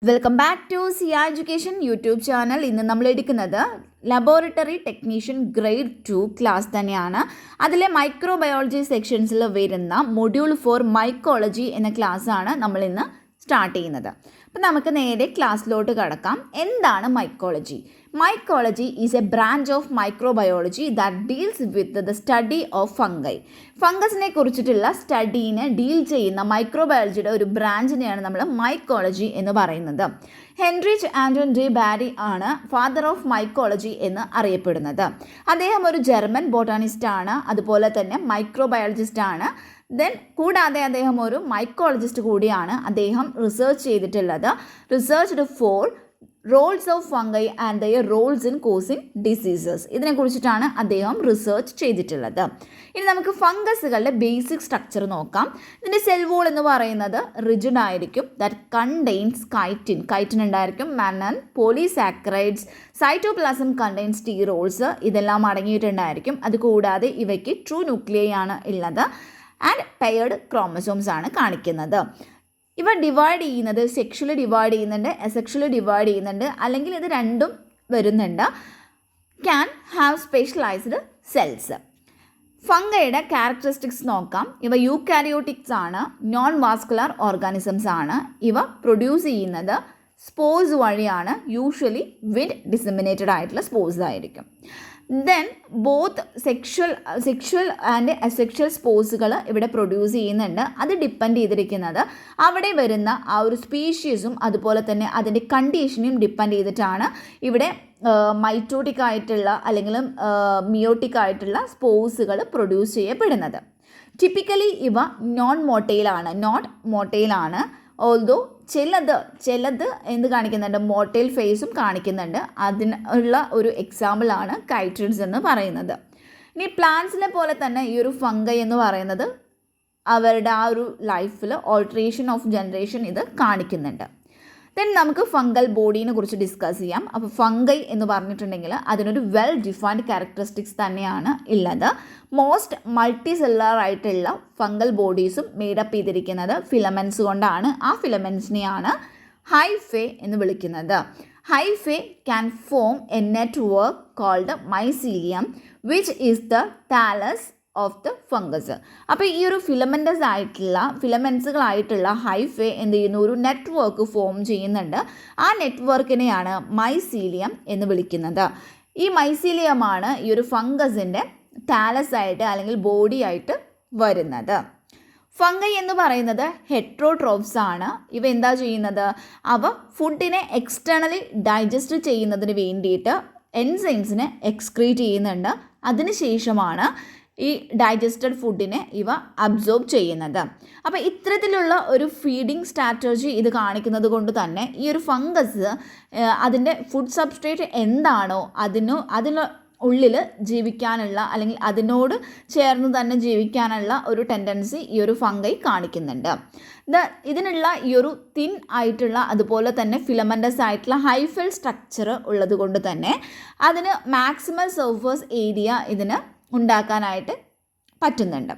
Welcome back to Ziya education YouTube channel. ഇന്ന് നമ്മൾ എടുക്കുന്നത് ലബോറട്ടറി ടെക്നീഷ്യൻ ഗ്രേഡ് 2 ക്ലാസ് തന്നെയാണ്. അതിലെ മൈക്രോബയോളജി സെക്ഷൻസിൽ വരുന്ന മൊഡ്യൂൾ 4 മൈക്കോളജി എന്ന ക്ലാസ്സാണ് നമ്മൾ ഇന്ന് സ്റ്റാർട്ട് ചെയ്യുന്നത്. അപ്പം നമുക്ക് നേരെ ക്ലാസ്സിലോട്ട് കടക്കാം. എന്താണ് mycology? Mycology is a branch of microbiology that deals with the study of fungi. ഫംഗസിനെ കുറിച്ചിട്ടുള്ള സ്റ്റഡീനെ ഡീൽ ചെയ്യുന്ന മൈക്രോബയോളജിയുടെ ഒരു ബ്രാഞ്ചിനെയാണ് നമ്മൾ മൈക്കോളജി എന്ന് പറയുന്നത്. ഹെൻറിച്ച് ആൻറ്റൺ ഡി ബാരി ആണ് ഫാദർ ഓഫ് മൈക്കോളജി എന്ന് അറിയപ്പെടുന്നത്. അദ്ദേഹം ഒരു ജർമ്മൻ ബോട്ടാണിസ്റ്റ് ആണ്, അതുപോലെ തന്നെ മൈക്രോബയോളജിസ്റ്റ് ആണ്. കൂടാതെ അദ്ദേഹം ഒരു മൈക്കോളജിസ്റ്റ് കൂടിയാണ്. അദ്ദേഹം റിസർച്ച് ചെയ്തിട്ടുള്ളത് researched for roles of fungi and their roles in causing diseases. ഇതിനെക്കുറിച്ചിട്ടാണ് അദ്ദേഹം റിസർച്ച് ചെയ്തിട്ടുള്ളത്. ഇനി നമുക്ക് ഫംഗസുകളുടെ ബേസിക് സ്ട്രക്ചർ നോക്കാം. ഇതിൻ്റെ സെൽ വോൾ എന്ന് പറയുന്നത് റിജിഡ് ആയിരിക്കും. ദാറ്റ് കണ്ടെയ്ൻസ് കൈറ്റിൻ ഉണ്ടായിരിക്കും, മാനൻ, പോളിസാക്കറൈഡ്സ്, സൈറ്റോപ്ലാസം കണ്ടെയ്ൻസ് സ്റ്റീറോൾസ്, ഇതെല്ലാം അടങ്ങിയിട്ടുണ്ടായിരിക്കും. അതുകൂടാതെ ഇവയ്ക്ക് ട്രൂ ന്യൂക്ലിയൈ ആണ് ഉള്ളത് ആൻഡ് പെയർഡ് ക്രോമസോംസ് ആണ് കാണിക്കുന്നത്. ഇവ ഡിവൈഡ് ചെയ്യുന്നത് സെക്ഷുവലി ഡിവൈഡ് ചെയ്യുന്നുണ്ട്, അസെക്ഷുവലി ഡിവൈഡ് ചെയ്യുന്നുണ്ട്, അല്ലെങ്കിൽ ഇത് രണ്ടും വരുന്നുണ്ട്. Can have specialised cells. ഫംഗയുടെ ക്യാരക്ടറിസ്റ്റിക്സ് നോക്കാം. ഇവ യൂക്കാരിയോട്ടിക്സ് ആണ്, നോൺ വാസ്കുലർ ഓർഗാനിസംസ് ആണ്. ഇവ പ്രൊഡ്യൂസ് ചെയ്യുന്നത് സ്പോർസ് വഴിയാണ്. യൂഷ്വലി വിൻഡ് ഡിസമിനേറ്റഡ് ആയിട്ടുള്ള സ്പോർസ് ആയിരിക്കും. ബോത്ത് സെക്ഷുവൽ ആൻഡ് അസെക്ഷൽ സ്പോർസുകൾ ഇവിടെ പ്രൊഡ്യൂസ് ചെയ്യുന്നുണ്ട്. അത് ഡിപ്പെൻഡ് ചെയ്തിരിക്കുന്നത് അവിടെ വരുന്ന ആ ഒരു സ്പീഷീസും അതുപോലെ തന്നെ അതിൻ്റെ കണ്ടീഷനും ഡിപ്പെൻഡ് ചെയ്തിട്ടാണ് ഇവിടെ മൈറ്റോട്ടിക് ആയിട്ടുള്ള അല്ലെങ്കിൽ മിയോട്ടിക് ആയിട്ടുള്ള സ്പോർസുകൾ പ്രൊഡ്യൂസ് ചെയ്യപ്പെടുന്നത്. ടിപ്പിക്കലി ഇവ നോൺ മോട്ടൈലാണ്. ഓൾദോ ചിലത് എന്ത് കാണിക്കുന്നുണ്ട്, മോട്ടൈൽ ഫേസും കാണിക്കുന്നുണ്ട്. അതിനുള്ള ഒരു എക്സാമ്പിളാണ് കൈട്രിഡ്സ് എന്ന് പറയുന്നത്. ഇനി പ്ലാന്റ്സിനെ പോലെ തന്നെ ഈ ഒരു ഫംഗൈ എന്ന് പറയുന്നത് അവരുടെ ആ ഒരു ലൈഫിൽ ഓൾട്ടറേഷൻ ഓഫ് ജനറേഷൻ ഇത് കാണിക്കുന്നുണ്ട്. നമുക്ക് ഫംഗൽ ബോഡീനെ കുറിച്ച് ഡിസ്കസ് ചെയ്യാം. അപ്പോൾ ഫംഗൈ എന്ന് പറഞ്ഞിട്ടുണ്ടെങ്കിൽ അതിനൊരു വെൽ ഡിഫൈൻഡ് ക്യാരക്ടറിസ്റ്റിക്സ് തന്നെയാണ് ഉള്ളത്. മോസ്റ്റ് മൾട്ടി സെല്ലുലാർ ആയിട്ടുള്ള ഫംഗൽ ബോഡീസും മേഡപ്പ് ചെയ്തിരിക്കുന്നത് ഫിലമെൻറ്റ്സ് കൊണ്ടാണ്. ആ ഫിലമെൻറ്റ്സിനെയാണ് ഹൈഫേ എന്ന് വിളിക്കുന്നത്. Hyphae can form a network called mycelium which is the thallus of the fungus. അപ്പോൾ ഈ ഒരു ഫിലമെൻസുകളായിട്ടുള്ള ഹൈഫേ എന്ത് ചെയ്യുന്നു, ഒരു നെറ്റ്വർക്ക് ഫോം ചെയ്യുന്നുണ്ട്. ആ നെറ്റ്വർക്കിനെയാണ് മൈസീലിയം എന്ന് വിളിക്കുന്നത്. ഈ മൈസീലിയമാണ് ഈ ഒരു ഫംഗസിൻ്റെ താലസ് ആയിട്ട് അല്ലെങ്കിൽ ബോഡി ആയിട്ട് വരുന്നത്. ഫംഗൈ എന്ന് പറയുന്നത് ഹെട്രോട്രോഫ്സ് ആണ്. ഇവ എന്താ ചെയ്യുന്നത്, അവ ഫുഡിനെ എക്സ്റ്റേണലി ഡൈജസ്റ്റ് ചെയ്യുന്നതിന് വേണ്ടിയിട്ട് എൻസൈംസിനെ എക്സ്ക്രീറ്റ് ചെയ്യുന്നുണ്ട്. അതിനുശേഷമാണ് ഈ ഡൈജസ്റ്റഡ് ഫുഡിനെ ഇവ അബ്സോർബ് ചെയ്യുന്നത്. അപ്പോൾ ഇത്തരത്തിലുള്ള ഒരു ഫീഡിങ് സ്ട്രാറ്റജി ഇത് കാണിക്കുന്നത് കൊണ്ട് തന്നെ ഈ ഒരു ഫംഗസ് അതിൻ്റെ ഫുഡ് സബ്സ്ട്രേറ്റ് എന്താണോ അതിന് ഉള്ളിൽ ജീവിക്കാനുള്ള അല്ലെങ്കിൽ അതിനോട് ചേർന്ന് തന്നെ ജീവിക്കാനുള്ള ഒരു ടെൻഡൻസി ഈ ഒരു ഫംഗൈ കാണിക്കുന്നുണ്ട്. ഇതിനുള്ള ഈ ഒരു തിൻ ആയിട്ടുള്ള അതുപോലെ തന്നെ ഫിലമെൻറ്റസ് ആയിട്ടുള്ള ഹൈഫൽ സ്ട്രക്ചർ ഉള്ളത് കൊണ്ട് തന്നെ അതിന് മാക്സിമൽ സർഫേസ് ഏരിയ ഇതിന് ഉണ്ടാക്കാനായിട്ട് പറ്റുന്നുണ്ട്.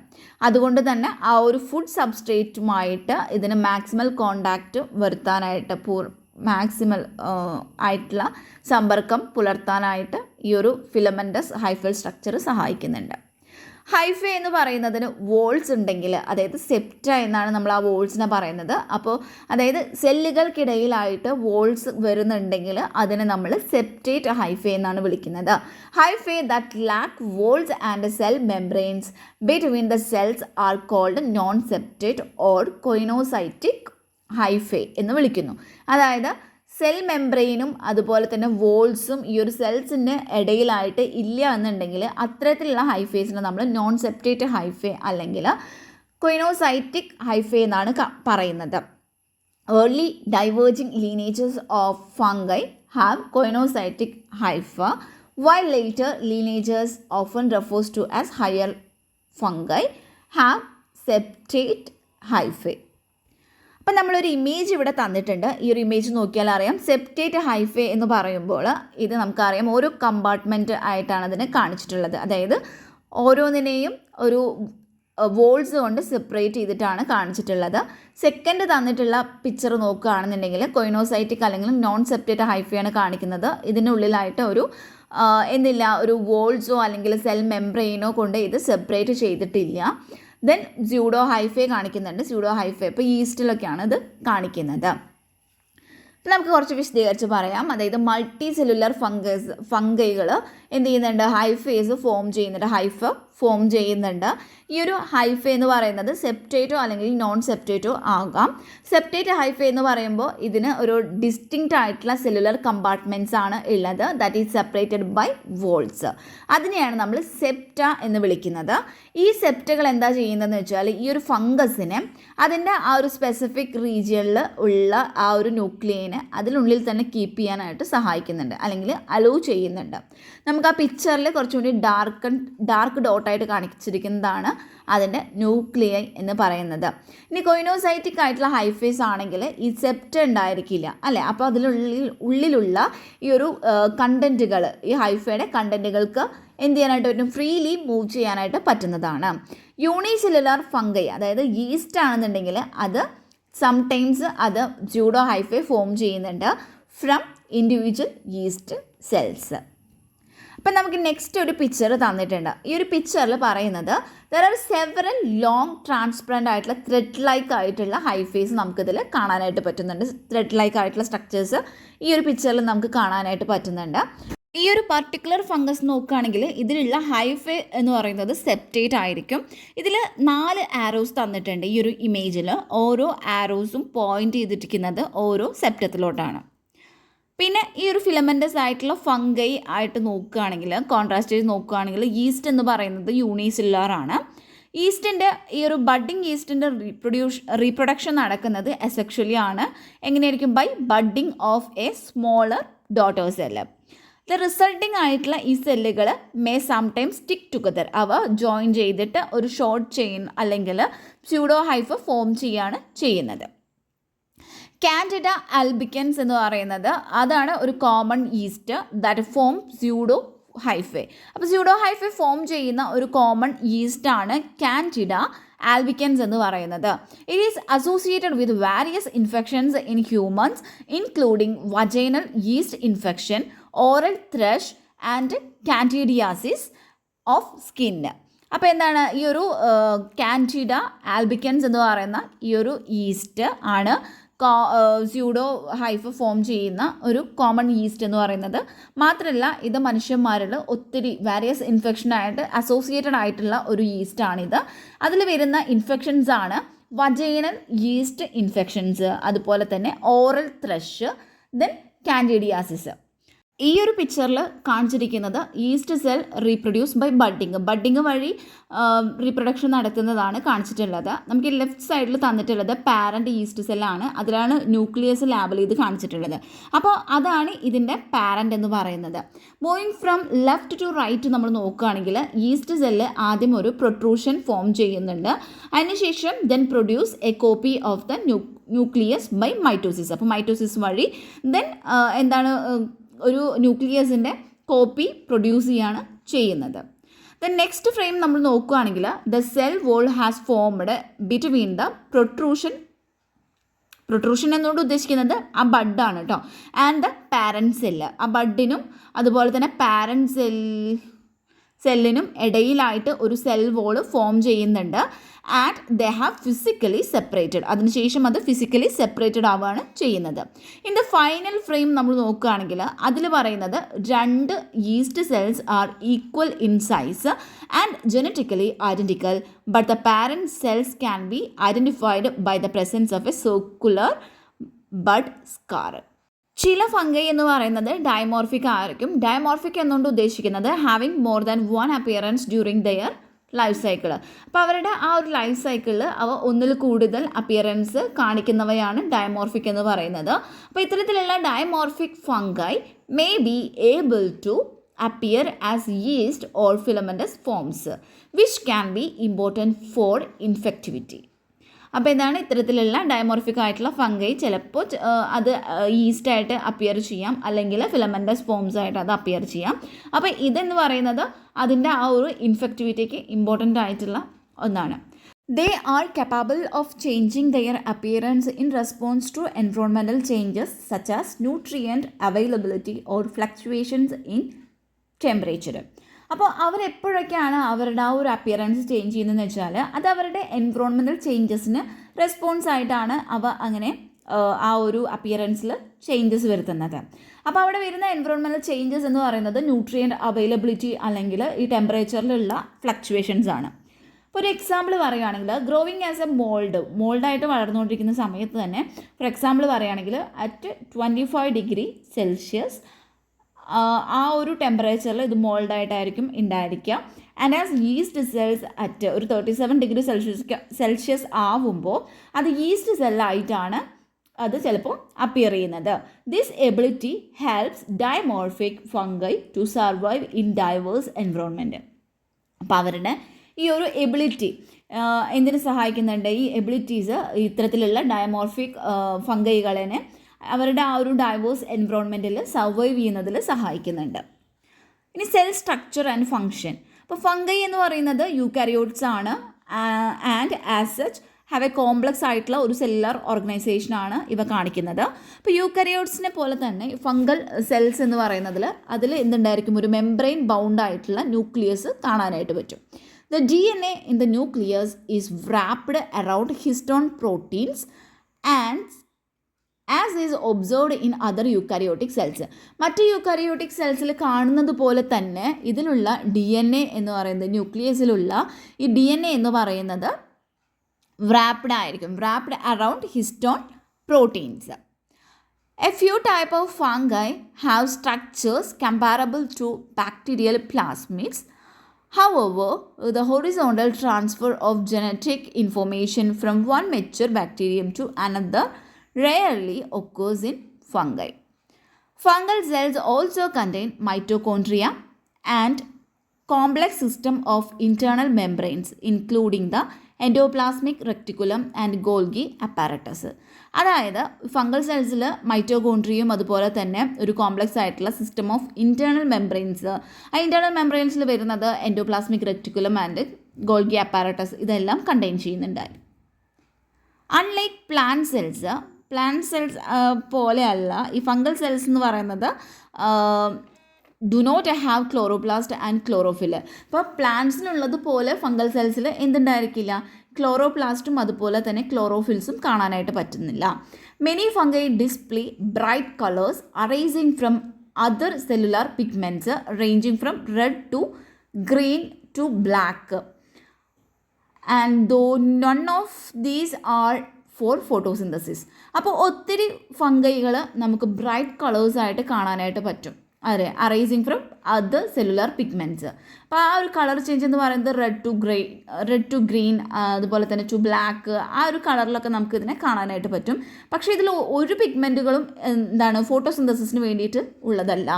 അതുകൊണ്ട് തന്നെ ആ ഒരു ഫുഡ് സബ്സ്ട്രേറ്റുമായിട്ട് ഇതിന് മാക്സിമൽ കോണ്ടാക്റ്റ് വരുത്താനായിട്ട് മാക്സിമൽ ആയിട്ടുള്ള സമ്പർക്കം പുലർത്താനായിട്ട് ഈ ഒരു ഫിലമെൻറ്റസ് ഹൈഫൽ സ്ട്രക്ചർ സഹായിക്കുന്നുണ്ട്. ഹൈഫേ എന്ന് പറയുന്നതിന് വോൾസ് ഉണ്ടെങ്കിൽ, അതായത് സെപ്റ്റ എന്നാണ് നമ്മൾ ആ വോൾസിനെ പറയുന്നത്. അപ്പോൾ അതായത് സെല്ലുകൾക്കിടയിലായിട്ട് വോൾസ് വരുന്നുണ്ടെങ്കിൽ അതിനെ നമ്മൾ സെപ്റ്റേറ്റ് ഹൈഫേ എന്നാണ് വിളിക്കുന്നത്. Hyphae that lack walls and cell membranes between the cells are called non septate or coenocytic hyphae എന്ന് വിളിക്കുന്നു. അതായത് സെൽ മെംബ്രെയിനും അതുപോലെ തന്നെ വോൾസും ഈ ഒരു സെൽസിൻ്റെ ഇടയിലായിട്ട് ഇല്ല എന്നുണ്ടെങ്കിൽ അത്തരത്തിലുള്ള ഹൈഫേസിനെ നമ്മൾ നോൺ സെപ്റ്റേറ്റ് ഹൈഫേ അല്ലെങ്കിൽ കൊയിനോസൈറ്റിക് ഹൈഫേ എന്നാണ് പറയുന്നത്. Early diverging lineages of fungi have coenocytic hypha while later lineages often refers to as higher fungi have septate hyphae. അപ്പം നമ്മളൊരു ഇമേജ് ഇവിടെ തന്നിട്ടുണ്ട്. ഈ ഒരു ഇമേജ് നോക്കിയാൽ അറിയാം, സെപ്റ്റേറ്റ് ഹൈഫേ എന്ന് പറയുമ്പോൾ ഇത് നമുക്കറിയാം ഓരോ കമ്പാർട്ട്മെൻറ്റ് ആയിട്ടാണ് അതിനെ കാണിച്ചിട്ടുള്ളത്. അതായത് ഓരോന്നിനെയും ഒരു വോൾസ് കൊണ്ട് സെപ്പറേറ്റ് ചെയ്തിട്ടാണ് കാണിച്ചിട്ടുള്ളത്. സെക്കൻഡ് തന്നിട്ടുള്ള പിക്ചർ നോക്കുകയാണെന്നുണ്ടെങ്കിൽ കൊയിനോസൈറ്റിക് അല്ലെങ്കിൽ നോൺ സെപ്റ്റേറ്റ് ഹൈഫയാണ് കാണിക്കുന്നത്. ഇതിനുള്ളിലായിട്ട് ഒരു വോൾസോ അല്ലെങ്കിൽ സെൽ മെംബ്രെയിനോ കൊണ്ട് ഇത് സെപ്പറേറ്റ് ചെയ്തിട്ടില്ല. ദെൻ സ്യൂഡോ ഹൈഫേ കാണിക്കുന്നുണ്ട്. സ്യൂഡോ ഹൈഫേ ഇപ്പോൾ ഈസ്റ്റിലൊക്കെയാണ് ഇത് കാണിക്കുന്നത്. അപ്പോൾ നമുക്ക് കുറച്ച് വിശദീകരിച്ച് പറയാം. അതായത് മൾട്ടി സെല്ലുലർ ഫംഗൈകൾ എന്ത് ചെയ്യുന്നുണ്ട്, ഹൈഫേസ് ഫോം ചെയ്യുന്നുണ്ട്. ഈ ഒരു ഹൈഫേ എന്ന് പറയുന്നത് സെപ്റ്റേറ്റോ അല്ലെങ്കിൽ നോൺ സെപ്റ്റേറ്റോ ആകാം. സെപ്റ്റേറ്റ് ഹൈഫേ എന്ന് പറയുമ്പോൾ ഇതിന് ഒരു ഡിസ്റ്റിങ്ക്റ്റ് ആയിട്ടുള്ള സെല്ലുലർ കമ്പാർട്ട്മെൻറ്റ്സ് ആണ് ഉള്ളത്. That is separated by walls. അതിനെയാണ് നമ്മൾ സെപ്റ്റ എന്ന് വിളിക്കുന്നത്. ഈ സെപ്റ്റകൾ എന്താ ചെയ്യുന്നതെന്ന് വെച്ചാൽ ഈ ഒരു ഫംഗസിനെ അതിൻ്റെ ആ ഒരു സ്പെസിഫിക് റീജിയനിൽ ഉള്ള ആ ഒരു ന്യൂക്ലിയനെ അതിനുള്ളിൽ തന്നെ കീപ്പ് ചെയ്യാനായിട്ട് സഹായിക്കുന്നുണ്ട് അല്ലെങ്കിൽ അലോ ചെയ്യുന്നുണ്ട്. നമുക്ക് ആ പിക്ചറിൽ കുറച്ചുകൂടി ഡാർക്ക് ഡോട്ടായിട്ട് കാണിച്ചിരിക്കുന്നതാണ് അതിൻ്റെ ന്യൂക്ലിയൈ എന്ന് പറയുന്നത്. ഇനി കൊയിനോസൈറ്റിക് ആയിട്ടുള്ള ഹൈഫേസ് ആണെങ്കിൽ ഈ സെപ്റ്റ ഉണ്ടായിരിക്കില്ല അല്ലേ. അപ്പോൾ ഉള്ളിലുള്ള ഈ ഒരു കണ്ടൻറ്റുകൾ, ഈ ഹൈഫയുടെ കണ്ടൻറ്റുകൾക്ക് എന്ത് ചെയ്യാനായിട്ട് പറ്റും, ഫ്രീലി മൂവ് ചെയ്യാനായിട്ട് പറ്റുന്നതാണ്. യൂണിസെല്ലുലാർ ഫംഗൈ, അതായത് ഈസ്റ്റ് ആണെന്നുണ്ടെങ്കിൽ അത് സംടൈംസ് അത് സ്യൂഡോ ഹൈഫേ ഫോം ചെയ്യുന്നുണ്ട് ഫ്രം ഇൻഡിവിജ്വൽ ഈസ്റ്റ് സെൽസ്. അപ്പം നമുക്ക് നെക്സ്റ്റ് ഒരു പിക്ചർ തന്നിട്ടുണ്ട്. ഈ ഒരു പിക്ചറിൽ പറയുന്നത് there R several long transparent ആയിട്ടുള്ള ത്രെഡ് ലൈക്ക് ആയിട്ടുള്ള ഹൈഫേസ് നമുക്കിതിൽ കാണാനായിട്ട് പറ്റുന്നുണ്ട്. ത്രെഡ് ലൈക്ക് ആയിട്ടുള്ള സ്ട്രക്ചേഴ്സ് ഈ ഒരു പിക്ചറിൽ നമുക്ക് കാണാനായിട്ട് പറ്റുന്നുണ്ട്. ഈ ഒരു പർട്ടിക്കുലർ ഫംഗസ് നോക്കുകയാണെങ്കിൽ ഇതിലുള്ള ഹൈഫേ എന്ന് പറയുന്നത് സെപ്റ്റേറ്റ് ആയിരിക്കും. ഇതിൽ 4 ആരോസ് തന്നിട്ടുണ്ട് ഈ ഒരു ഇമേജിൽ. ഓരോ ആരോസും പോയിൻ്റ് ചെയ്തിരിക്കുന്നത് ഓരോ സെപ്റ്റത്തിലോട്ടാണ്. പിന്നെ ഈ ഒരു ഫിലമെൻ്റസ് ആയിട്ടുള്ള ഫംഗൈ ആയിട്ട് നോക്കുകയാണെങ്കിൽ, കോൺട്രാസ്റ്റ് ചെയ്ത് നോക്കുകയാണെങ്കിൽ ഈസ്റ്റ് എന്ന് പറയുന്നത് യൂണിസെല്ലുലാർ ആണ്. ഈസ്റ്റിൻ്റെ ഈ ഒരു ബഡ്ഡിങ് ഈസ്റ്റിൻ്റെ റീപ്രൊഡക്ഷൻ നടക്കുന്നത് അസെക്ഷലി ആണ്. എങ്ങനെയായിരിക്കും, by budding of a smaller daughter cell. The resulting ആയിട്ടുള്ള ഈ സെല്ലുകൾ മേ സംടൈംസ് സ്റ്റിക്ക് ടുഗദർ. അവ ജോയിൻ ചെയ്തിട്ട് ഒരു ഷോർട്ട് ചെയിൻ അല്ലെങ്കിൽ സ്യൂഡോ ഹൈഫ ഫോം ചെയ്യാണ് ചെയ്യുന്നത്. കാൻഡിഡ ആൽബിക്കൻസ് എന്ന് പറയുന്നത് അതാണ് ഒരു common yeast that form pseudohyphae. അപ്പോൾ സ്യൂഡോ ഹൈഫേ ഫോം ചെയ്യുന്ന ഒരു കോമൺ ഈസ്റ്റ് ആണ് കാൻഡിഡ ആൽബിക്കൻസ് എന്ന് പറയുന്നത്. It is associated with various infections in humans including vaginal east infection, oral thrush and candidiasis of skin. അപ്പോൾ എന്താണ് ഈ ഒരു കാൻഡിഡ ആൽബിക്കൻസ് എന്ന് പറയുന്ന ഈ ഒരു ഈസ്റ്റ് ആണ് സ്യൂഡോ ഹൈഫ ഫോം ചെയ്യുന്ന ഒരു കോമൺ ഈസ്റ്റ് എന്ന് പറയുന്നത്. മാത്രമല്ല ഇത് മനുഷ്യന്മാരിൽ ഒത്തിരി വാരിയസ് ഇൻഫെക്ഷനായിട്ട് അസോസിയേറ്റഡ് ആയിട്ടുള്ള ഒരു ഈസ്റ്റാണിത്. അതിൽ വരുന്ന ഇൻഫെക്ഷൻസ് ആണ് വജൈനൽ ഈസ്റ്റ് ഇൻഫെക്ഷൻസ്, അതുപോലെ തന്നെ ഓറൽ ത്രഷ്, ദെൻ കാൻഡിഡിയാസിസ്. ഈ ഒരു പിക്ചറിൽ കാണിച്ചിരിക്കുന്നത് yeast cell reproduce by budding വഴി റീപ്രൊഡക്ഷൻ നടത്തുന്നതാണ് കാണിച്ചിട്ടുള്ളത്. നമുക്ക് ലെഫ്റ്റ് സൈഡിൽ തന്നിട്ടുള്ളത് പാരൻ്റ് ഈസ്റ്റ് സെല്ലാണ്. അതിലാണ് ന്യൂക്ലിയസ് ലാബിൽ ഇത് കാണിച്ചിട്ടുള്ളത്. അപ്പോൾ അതാണ് ഇതിൻ്റെ പാരൻ്റ് എന്ന് പറയുന്നത്. Moving from left to right നമ്മൾ നോക്കുകയാണെങ്കിൽ ഈസ്റ്റ് സെല്ല് ആദ്യം ഒരു പ്രൊട്രൂഷൻ ഫോം ചെയ്യുന്നുണ്ട്. അതിനുശേഷം then produce a copy of the nucleus by mitosis. അപ്പോൾ മൈറ്റോസിസ് വഴി ദെൻ ഒരു ന്യൂക്ലിയസിൻ്റെ കോപ്പി പ്രൊഡ്യൂസ് ചെയ്യാണ് ചെയ്യുന്നത്. ദെൻ നെക്സ്റ്റ് ഫ്രെയിം നമ്മൾ നോക്കുകയാണെങ്കിൽ the cell wall has formed between the protrusion എന്നുകൊണ്ട് ഉദ്ദേശിക്കുന്നത് ആ ബഡാണ് കേട്ടോ, ആൻഡ് ദ പാരൻറ്റ് സെല്ല്. ആ ബഡിനും അതുപോലെ തന്നെ പാരൻറ്റ് സെല്ലിനും ഇടയിലായിട്ട് ഒരു സെൽ വോൾ ഫോം ചെയ്യുന്നുണ്ട്. And they have physically separated. അതിനുശേഷം അത് ഫിസിക്കലി സെപ്പറേറ്റഡ് ആവുകയാണ് ചെയ്യുന്നത്. ഇൻ ദ ഫൈനൽ ഫ്രെയിം നമ്മൾ നോക്കുകയാണെങ്കിൽ അതിൽ പറയുന്നത് 2 yeast cells are equal in size and genetically identical, but the parent cells can be identified by the presence of a circular bud scar. ചില fungi എന്ന് പറയുന്നത് dimorphic ആയിരിക്കും. ഡയമോർഫിക് എന്നുകൊണ്ട് ഉദ്ദേശിക്കുന്നത് having more than 1 appearance during their life cycle. അപ്പോൾ അവരുടെ ആ ഒരു ലൈഫ് സൈക്കിളിൽ അവ ഒന്നിൽ കൂടുതൽ അപ്പിയറൻസ് കാണിക്കുന്നവയാണ് ഡയമോർഫിക് എന്ന് പറയുന്നത്. അപ്പോൾ ഇത്തരത്തിലുള്ള dimorphic fungi may be able to appear as yeast or filamentous forms which can be important for infectivity. അപ്പോൾ എന്താണ് ഇത്തരത്തിലുള്ള ഡയമോർഫിക് ആയിട്ടുള്ള ഫംഗൈ ചിലപ്പോൾ അത് ഈസ്റ്റായിട്ട് അപ്പിയർ ചെയ്യാം, അല്ലെങ്കിൽ ഫിലമെൻ്റസ് ഫോംസ് ആയിട്ട് അത് അപ്പിയർ ചെയ്യാം. അപ്പോൾ ഇതെന്ന് പറയുന്നത് അതിൻ്റെ ആ ഒരു ഇൻഫെക്റ്റിവിറ്റിക്ക് ഇമ്പോർട്ടൻ്റ് ആയിട്ടുള്ള ഒന്നാണ്. They are capable of changing their appearance in response to environmental changes such as nutrient availability or fluctuations in temperature. അപ്പോൾ അവരെപ്പോഴൊക്കെയാണ് അവരുടെ ആ ഒരു അപ്പിയറൻസ് ചേഞ്ച് ചെയ്യുന്നതെന്ന് വെച്ചാൽ അത് അവരുടെ എൻവറോൺമെൻറ്റൽ ചേഞ്ചസിന് റെസ്പോൺസ് ആയിട്ടാണ് അവ അങ്ങനെ ആ ഒരു അപ്പിയറൻസിൽ ചേഞ്ചസ് വരുത്തുന്നത്. അപ്പോൾ അവിടെ വരുന്ന എൻവറോൺമെൻറ്റൽ ചേഞ്ചസ് എന്ന് പറയുന്നത് ന്യൂട്രിയൻ്റ് അവൈലബിലിറ്റി അല്ലെങ്കിൽ ഈ ടെമ്പറേച്ചറിലുള്ള ഫ്ലക്ച്വേഷൻസ് ആണ്. ഇപ്പോൾ ഒരു എക്സാമ്പിൾ പറയുകയാണെങ്കിൽ ഗ്രോവിങ് ആസ് എ മോൾഡായിട്ട് വളർന്നുകൊണ്ടിരിക്കുന്ന സമയത്ത് തന്നെ ഫോർ എക്സാമ്പിൾ പറയുകയാണെങ്കിൽ അറ്റ് 25 ഡിഗ്രി സെൽഷ്യസ് ആ ഒരു ടെമ്പറേച്ചറിൽ ഇത് മോൾഡായിട്ടായിരിക്കും ഉണ്ടായിരിക്കുക. And as east cells at ഒരു 37 ഡിഗ്രി സെൽഷ്യസ് ആവുമ്പോൾ അത് ഈസ്റ്റ് സെല്ലായിട്ടാണ് അത് ചിലപ്പോൾ അപ്പിയർ ചെയ്യുന്നത്. This ability helps dimorphic fungi to survive in diverse environment. അപ്പോൾ അവരുടെ ഈ ഒരു എബിലിറ്റി എന്തിനു സഹായിക്കുന്നുണ്ട്? ഈ എബിലിറ്റീസ് ഇത്തരത്തിലുള്ള ഡയമോർഫിക് ഫംഗൈകളെ അവരുടെ ആ ഒരു ഡൈവേഴ്സ് എൻവറോൺമെൻറ്റിൽ സർവൈവ് ചെയ്യുന്നതിൽ സഹായിക്കുന്നുണ്ട്. ഇനി സെൽ സ്ട്രക്ചർ ആൻഡ് ഫങ്ഷൻ. അപ്പോൾ ഫംഗൈ എന്ന് പറയുന്നത് യൂക്കാരിയോട്സ് ആണ് and as such have A complex ആയിട്ടുള്ള ഒരു സെല്ലുലാർ ഓർഗനൈസേഷനാണ് ഇവ കാണിക്കുന്നത്. അപ്പോൾ യൂക്കാരിയോട്സിനെ പോലെ തന്നെ ഫംഗൽ സെൽസ് എന്ന് പറയുന്നതിൽ അതിൽ എന്തുണ്ടായിരിക്കും? ഒരു മെംബ്രെയിൻ ബൗണ്ട് ആയിട്ടുള്ള ന്യൂക്ലിയസ് കാണാനായിട്ട് പറ്റും. The DNA in the nucleus is wrapped around histone proteins and as is observed in other eukaryotic cells. മറ്റ് യൂക്കാരിയോട്ടിക് സെൽസിൽ കാണുന്നത് പോലെ തന്നെ ഇതിലുള്ള DNA എന്ന് പറയുന്നത് ന്യൂക്ലിയസിലുള്ള ഈ DNA എന്ന് പറയുന്നത് wrapped ആയിരിക്കും, wrapped around histone proteins. A few type of fungi have structures comparable to bacterial plasmids. However, the horizontal transfer of genetic information from one mature bacterium to another rarely occurs in fungi. Fungal cells also contain mitochondria and complex system of internal membranes, including the endoplasmic reticulum and Golgi apparatus. അതായത് fungal സെൽസിൽ മൈറ്റോകോൺട്രിയും അതുപോലെ തന്നെ ഒരു complex ആയിട്ടുള്ള system of internal membranes, ആ internal മെംബ്രെയിൻസിൽ വരുന്നത് endoplasmic reticulum and Golgi apparatus ഇതെല്ലാം കണ്ടെയ്ൻ ചെയ്യുന്നുണ്ടായി. അൺലൈക്ക് പ്ലാന്റ് സെൽസ് പോലെയല്ല ഈ ഫംഗൽ സെൽസ് എന്ന് പറയുന്നത് do not have chloroplast and chlorophyll. ഇപ്പോൾ പ്ലാന്റ്സിനുള്ളത് പോലെ ഫംഗൽ സെൽസിൽ എന്തുണ്ടായിരിക്കില്ല? ക്ലോറോപ്ലാസ്റ്റും അതുപോലെ തന്നെ ക്ലോറോഫിൽസും കാണാനായിട്ട് പറ്റുന്നില്ല. Many fungi display bright colours arising from other cellular pigments ranging from red to green to black and though none of these are for photosynthesis. അപ്പോൾ ഒത്തിരി ഫംഗൈകൾ നമുക്ക് ബ്രൈറ്റ് കളേഴ്സായിട്ട് കാണാനായിട്ട് പറ്റും. അതെ, arising from other cellular pigments. അപ്പോൾ ആ ഒരു കളർ ചേഞ്ച് എന്ന് പറയുന്നത് റെഡ് ടു ഗ്രീൻ അതുപോലെ തന്നെ ടു ബ്ലാക്ക്, ആ ഒരു കളറിലൊക്കെ നമുക്ക് ഇതിനെ കാണാനായിട്ട് പറ്റും. പക്ഷേ ഇതിൽ ഒരു പിഗ്മെൻറ്റുകളും ഫോട്ടോസിന്തസിസിന് വേണ്ടിയിട്ട് ഉള്ളതല്ല.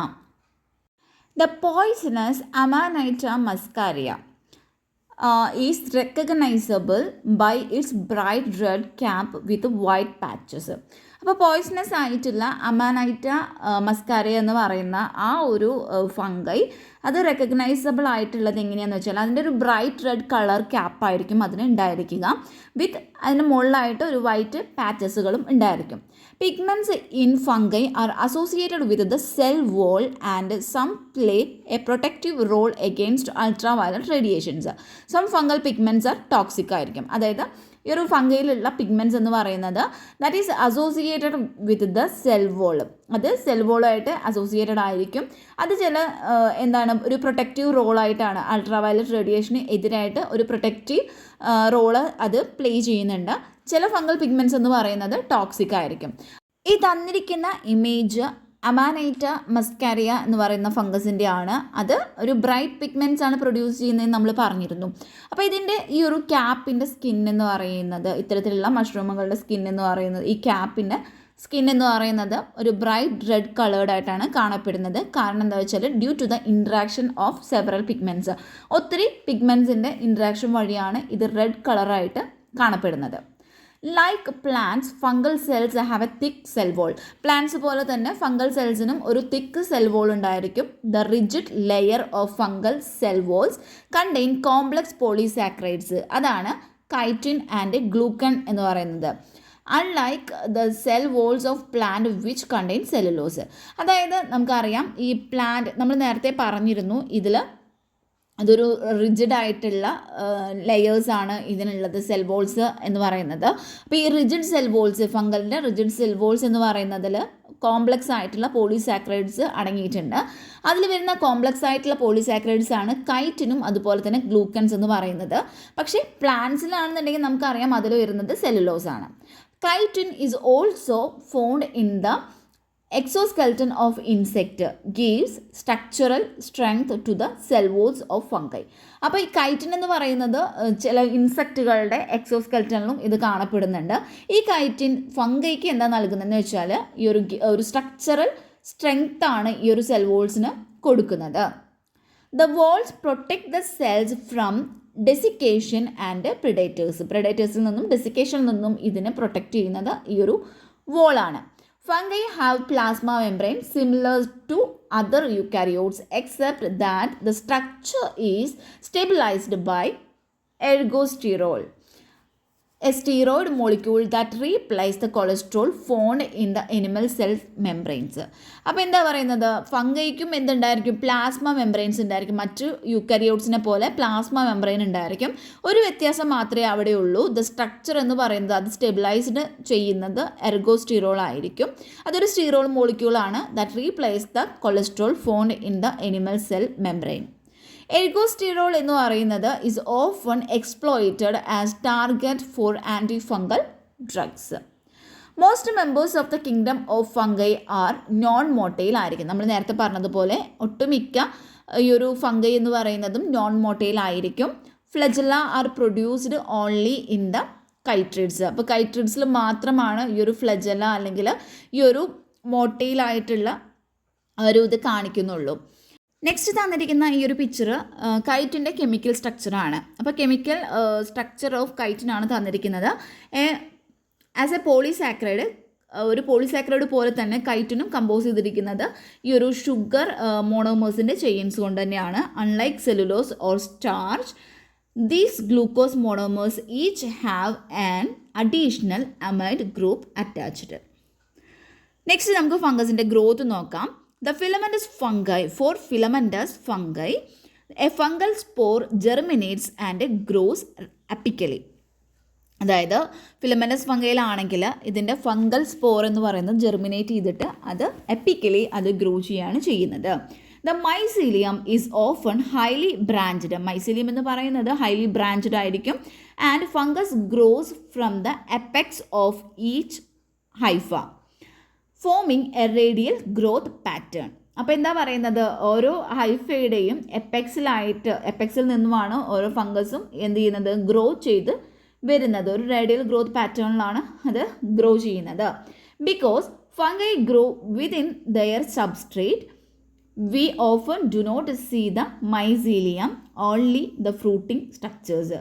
The poisonous Amanita muscaria is recognizable by its bright red cap with white patches. അപ്പോൾ പോയ്സണസ് ആയിട്ടുള്ള അമാനൈറ്റ മസ്കാരിയ എന്ന് പറയുന്ന ആ ഒരു ഫംഗൈ അത് റെക്കഗ്നൈസബിൾ ആയിട്ടുള്ളത് എങ്ങനെയാണെന്ന് വെച്ചാൽ അതിൻ്റെ ഒരു ബ്രൈറ്റ് റെഡ് കളർ ക്യാപ്പായിരിക്കും അതിന് ഉണ്ടായിരിക്കുക. വിത്ത് അതിന് മുകളിലായിട്ട് ഒരു വൈറ്റ് പാച്ചസുകളും ഉണ്ടായിരിക്കും. Pigments in fungi are associated with the cell wall and some play a protective role against ultraviolet radiations. Some fungal pigments are toxic ആയിരിക്കും. അതായത് ഈ ഒരു ഫംഗയിലുള്ള പിഗ്മെൻറ്റ്സ് എന്ന് പറയുന്നത് that is associated with the cell wall. അത് cell വോളുമായിട്ട് associated ആയിരിക്കും. അത് ഒരു പ്രൊട്ടക്റ്റീവ് റോളായിട്ടാണ് അൾട്രാവയലറ്റ് റേഡിയേഷന് എതിരായിട്ട് ഒരു പ്രൊട്ടക്റ്റീവ് റോള് അത് പ്ലേ ചെയ്യുന്നുണ്ട്. ചില ഫംഗൽ പിഗ്മെൻറ്റ്സ് എന്ന് പറയുന്നത് ടോക്സിക് ആയിരിക്കും. ഈ തന്നിരിക്കുന്ന ഇമേജ് അമാനൈറ്റ മസ്കാരിയ എന്ന് പറയുന്ന ഫംഗസിൻ്റെ ആണ്. അത് ഒരു ബ്രൈറ്റ് പിഗ്മെൻറ്റ്സ് ആണ് പ്രൊഡ്യൂസ് ചെയ്യുന്നതെന്ന് നമ്മൾ പറഞ്ഞിരുന്നു. അപ്പോൾ ഇതിൻ്റെ ഈ ഒരു ക്യാപ്പിൻ്റെ സ്കിൻ എന്ന് പറയുന്നത്, ഇത്തരത്തിലുള്ള മഷ്റൂമുകളുടെ സ്കിൻ എന്ന് പറയുന്നത്, ഈ ക്യാപ്പിൻ്റെ സ്കിൻ എന്ന് പറയുന്നത് ഒരു ബ്രൈറ്റ് റെഡ് കളേർഡ് ആയിട്ടാണ് കാണപ്പെടുന്നത്. കാരണം എന്താ വെച്ചാൽ due to the interaction of several pigments, ഒത്തിരി പിഗ്മെൻറ്റ്സിൻ്റെ ഇൻട്രാക്ഷൻ വഴിയാണ് ഇത് റെഡ് കളറായിട്ട് കാണപ്പെടുന്നത്. Like plants fungal cells have a thick cell wall. Plants പോലെ തന്നെ ഫംഗൽ സെൽസിനും ഒരു തിക്ക് സെൽ വോൾ ഉണ്ടായിരിക്കും. The rigid layer of fungal cell walls contain complex polysaccharides. അതാണ് കൈറ്റിൻ ആൻഡ് ഗ്ലൂക്കൺ എന്ന് പറയുന്നത്. Unlike the cell walls of plant which contain cellulose. അതായത് നമുക്കറിയാം ഈ പ്ലാന്റ് നമ്മൾ നേരത്തെ പറഞ്ഞിരുന്നു ഇതിൽ അതൊരു റിജിഡ് ആയിട്ടുള്ള ലെയേഴ്സാണ് ഇതിനുള്ളത്, സെൽ വോൾസ് എന്ന് പറയുന്നത്. അപ്പോൾ ഈ റിജിഡ് സെൽ വോൾസ്, ഫംഗലിൻ്റെ റിജിഡ് സെൽ വോൾസ് എന്ന് പറയുന്നതിൽ കോംപ്ലക്സ് ആയിട്ടുള്ള പോളിസാക്രൈഡ്സ് അടങ്ങിയിട്ടുണ്ട്. അതിൽ വരുന്ന കോംപ്ലക്സ് ആയിട്ടുള്ള പോളിസാക്രൈഡ്സ് ആണ് കൈറ്റിനും അതുപോലെ തന്നെ ഗ്ലൂക്കൻസ് എന്ന് പറയുന്നത്. പക്ഷേ പ്ലാന്റ്സിലാണെന്നുണ്ടെങ്കിൽ നമുക്കറിയാം അതിൽ വരുന്നത് സെല്ലുലോസ് ആണ്. Chitin is also found in the exoskeleton of insect, gives structural strength to the cell walls of fungi. അപ്പോൾ ഈ കൈറ്റിൻ എന്ന് പറയുന്നത് ചില ഇൻസെക്റ്റുകളുടെ എക്സോസ്കെൽറ്റനിലും ഇത് കാണപ്പെടുന്നുണ്ട്. ഈ കൈറ്റിൻ ഫംഗൈക്ക് എന്താ നൽകുന്നതെന്ന് വെച്ചാൽ ഈ ഒരു സ്ട്രക്ചറൽ സ്ട്രെങ്ത് ആണ് ഈ ഒരു സെൽ വോൾസിന് കൊടുക്കുന്നത്. The walls protect the cells from desiccation and പ്രിഡേറ്റേഴ്സിൽ നിന്നും ഡെസിക്കേഷനിൽ നിന്നും ഇതിനെ പ്രൊട്ടക്റ്റ് ചെയ്യുന്നത് ഈ ഒരു വോളാണ്. Fungi have plasma membrane similar to other eukaryotes except that the structure is stabilised by ergosterol, a steroid molecule that replaces the cholesterol found in the animal cell membranes. അപ്പോൾ എന്താ പറയുന്നത്, ഫംഗൈക്കും എന്തുണ്ടായിരിക്കും, പ്ലാസ്മ മെംബ്രെയിൻസ് ഉണ്ടായിരിക്കും. മറ്റു യൂക്കാരിയോട്സിനെ പോലെ plasma membrane ഉണ്ടായിരിക്കും. ഒരു വ്യത്യാസം മാത്രമേ അവിടെ ഉള്ളൂ. ദ സ്ട്രക്ചർ എന്ന് പറയുന്നത് അത് സ്റ്റെബിലൈസ്ഡ് ചെയ്യുന്നത് എർഗോസ്റ്റിറോൾ ആയിരിക്കും. അതൊരു സ്റ്റീറോൾ മോളിക്യൂളാണ് that replace the cholesterol found in the animal cell membrane. Ergosterol എന്ന് പറയുന്നത് is often exploited as target for antifungal drugs. Most members of the kingdom of fungi are non motile ആയിരിക്കും. നമ്മൾ നേരത്തെ പറഞ്ഞതുപോലെ ഒട്ടുമിക്ക ഈ ഒരു ഫംഗൈ എന്ന് പറയുന്നതും നോൺ മോട്ടൈൽ ആയിരിക്കും. Flagella are produced only in the chytrids. അപ്പോൾ കൈട്രിഡ്സിൽ മാത്രമാണ് ഈ ഒരു ഫ്ലെജല അല്ലെങ്കിൽ ഈ ഒരു മോട്ടൈലായിട്ടുള്ള ഒരു ഇത് കാണിക്കുന്നുള്ളൂ. നെക്സ്റ്റ് തന്നിരിക്കുന്ന ഈ ഒരു പിക്ചർ കൈറ്റിൻ്റെ കെമിക്കൽ സ്ട്രക്ചറാണ്. അപ്പോൾ കെമിക്കൽ സ്ട്രക്ചർ ഓഫ് കൈറ്റിനാണ് തന്നിരിക്കുന്നത്. ആസ് എ പോളിസാക്രൈഡ്, ഒരു പോളിസാക്രൈഡ് പോലെ തന്നെ കൈറ്റിനും കമ്പോസ് ചെയ്തിരിക്കുന്നത് ഈ ഒരു ഷുഗർ മോണോമേഴ്സിൻ്റെ ചെയിൻസ് കൊണ്ട് തന്നെയാണ്. Unlike cellulose or starch, these glucose monomers each have an additional amide group attached. Next നമുക്ക് ഫംഗസിൻ്റെ ഗ്രോത്ത് നോക്കാം. The filamentous fungi, for filamentous fungi, a fungal spore germinates and grows apically. അതായത് filamentous ഫംഗയിലാണെങ്കിൽ ഇതിൻ്റെ fungal spore എന്ന് പറയുന്നത് germinate ചെയ്തിട്ട് അത് എപ്പിക്കലി അത് grow ചെയ്യുകയാണ് ചെയ്യുന്നത്. The mycelium is often highly branched. Mycelium എന്ന് പറയുന്നത് ഹൈലി ബ്രാഞ്ച്ഡ് ആയിരിക്കും. And fungus grows from the apex of each hypha, forming a radial growth pattern. അപ്പോൾ എന്താ പറയുന്നത്, ഓരോ ഹൈഫയുടെയും എപ്പെക്സിൽ നിന്നുമാണ് ഓരോ ഫംഗസും എന്ത് ചെയ്യുന്നത്, ഗ്രോ ചെയ്ത് വരുന്നത്. ഒരു റേഡിയൽ ഗ്രോത്ത് പാറ്റേണിലാണ് അത് ഗ്രോ ചെയ്യുന്നത്. Because fungi grow within their substrate, we often do not see the mycelium, only the fruiting structures.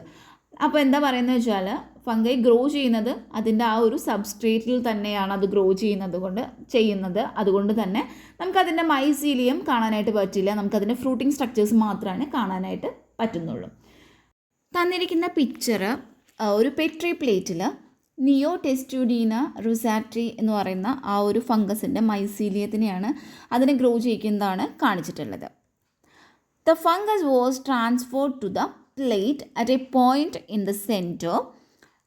അപ്പോൾ എന്താ പറയുന്നത് വെച്ചാൽ ഫംഗൈ ഗ്രോ ചെയ്യുന്നത് അതിൻ്റെ ആ ഒരു സബ്സ്ട്രേറ്റിൽ തന്നെയാണ് അത് ഗ്രോ ചെയ്യുന്നത്. അതുകൊണ്ട് തന്നെ നമുക്കതിൻ്റെ മൈസീലിയം കാണാനായിട്ട് പറ്റില്ല, നമുക്കതിൻ്റെ ഫ്രൂട്ടിംഗ് സ്ട്രക്ചേഴ്സ് മാത്രമാണ് കാണാനായിട്ട് പറ്റുന്നുള്ളൂ. തന്നിരിക്കുന്ന പിക്ചർ ഒരു പെട്രി പ്ലേറ്റിൽ നിയോടെസ്റ്റ്യൂഡീന റൊസാട്രി എന്ന് പറയുന്ന ആ ഒരു ഫംഗസിൻ്റെ മൈസീലിയത്തിനെയാണ് അതിനെ ഗ്രോ ചെയ്യിക്കുന്നതാണ് കാണിച്ചിട്ടുള്ളത്. The fungus was transferred to the plate at a point in the center,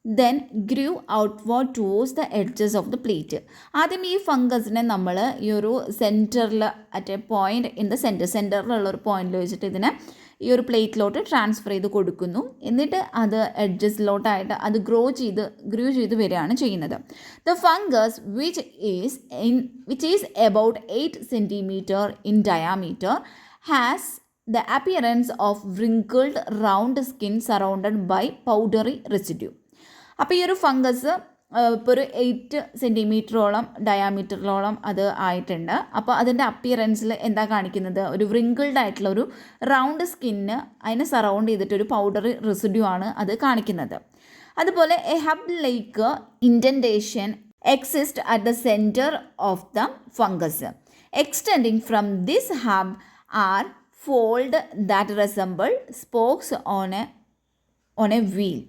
then grew outward towards the edges of the plate. ആദ്യം ഈ ഫംഗസിനെ നമ്മൾ ഈ ഒരു സെൻറ്ററിൽ at a point in the സെൻറ്ററിലുള്ള ഒരു പോയിന്റിൽ വെച്ചിട്ട് ഇതിനെ ഈ ഒരു പ്ലേറ്റിലോട്ട് ട്രാൻസ്ഫർ ചെയ്ത് കൊടുക്കുന്നു. എന്നിട്ട് അത് എഡ്ജസിലോട്ടായിട്ട് അത് ഗ്രൂ ചെയ്ത് വരികയാണ് ചെയ്യുന്നത്. The fungus which is about 8 centimeter in diameter has the appearance of wrinkled round skin surrounded by powdery residue. അപ്പോൾ ഈ ഒരു ഫംഗസ് ഇപ്പോൾ ഒരു 8 സെൻറ്റിമീറ്ററോളം ഡയാമീറ്ററിലോളം അത് ആയിട്ടുണ്ട്. അപ്പോൾ അതിൻ്റെ അപ്പിയറൻസിൽ എന്താ കാണിക്കുന്നത്, ഒരു wrinkled ആയിട്ടുള്ള ഒരു റൗണ്ട് സ്കിന്ന് അതിനെ സറൗണ്ട് ചെയ്തിട്ട് ഒരു പൗഡറി റെസിഡ്യൂ ആണ് അത് കാണിക്കുന്നത്. അതുപോലെ a hub like indentation exist at the centre of the fungus. Extending from this hub are fold that resemble spokes on a wheel.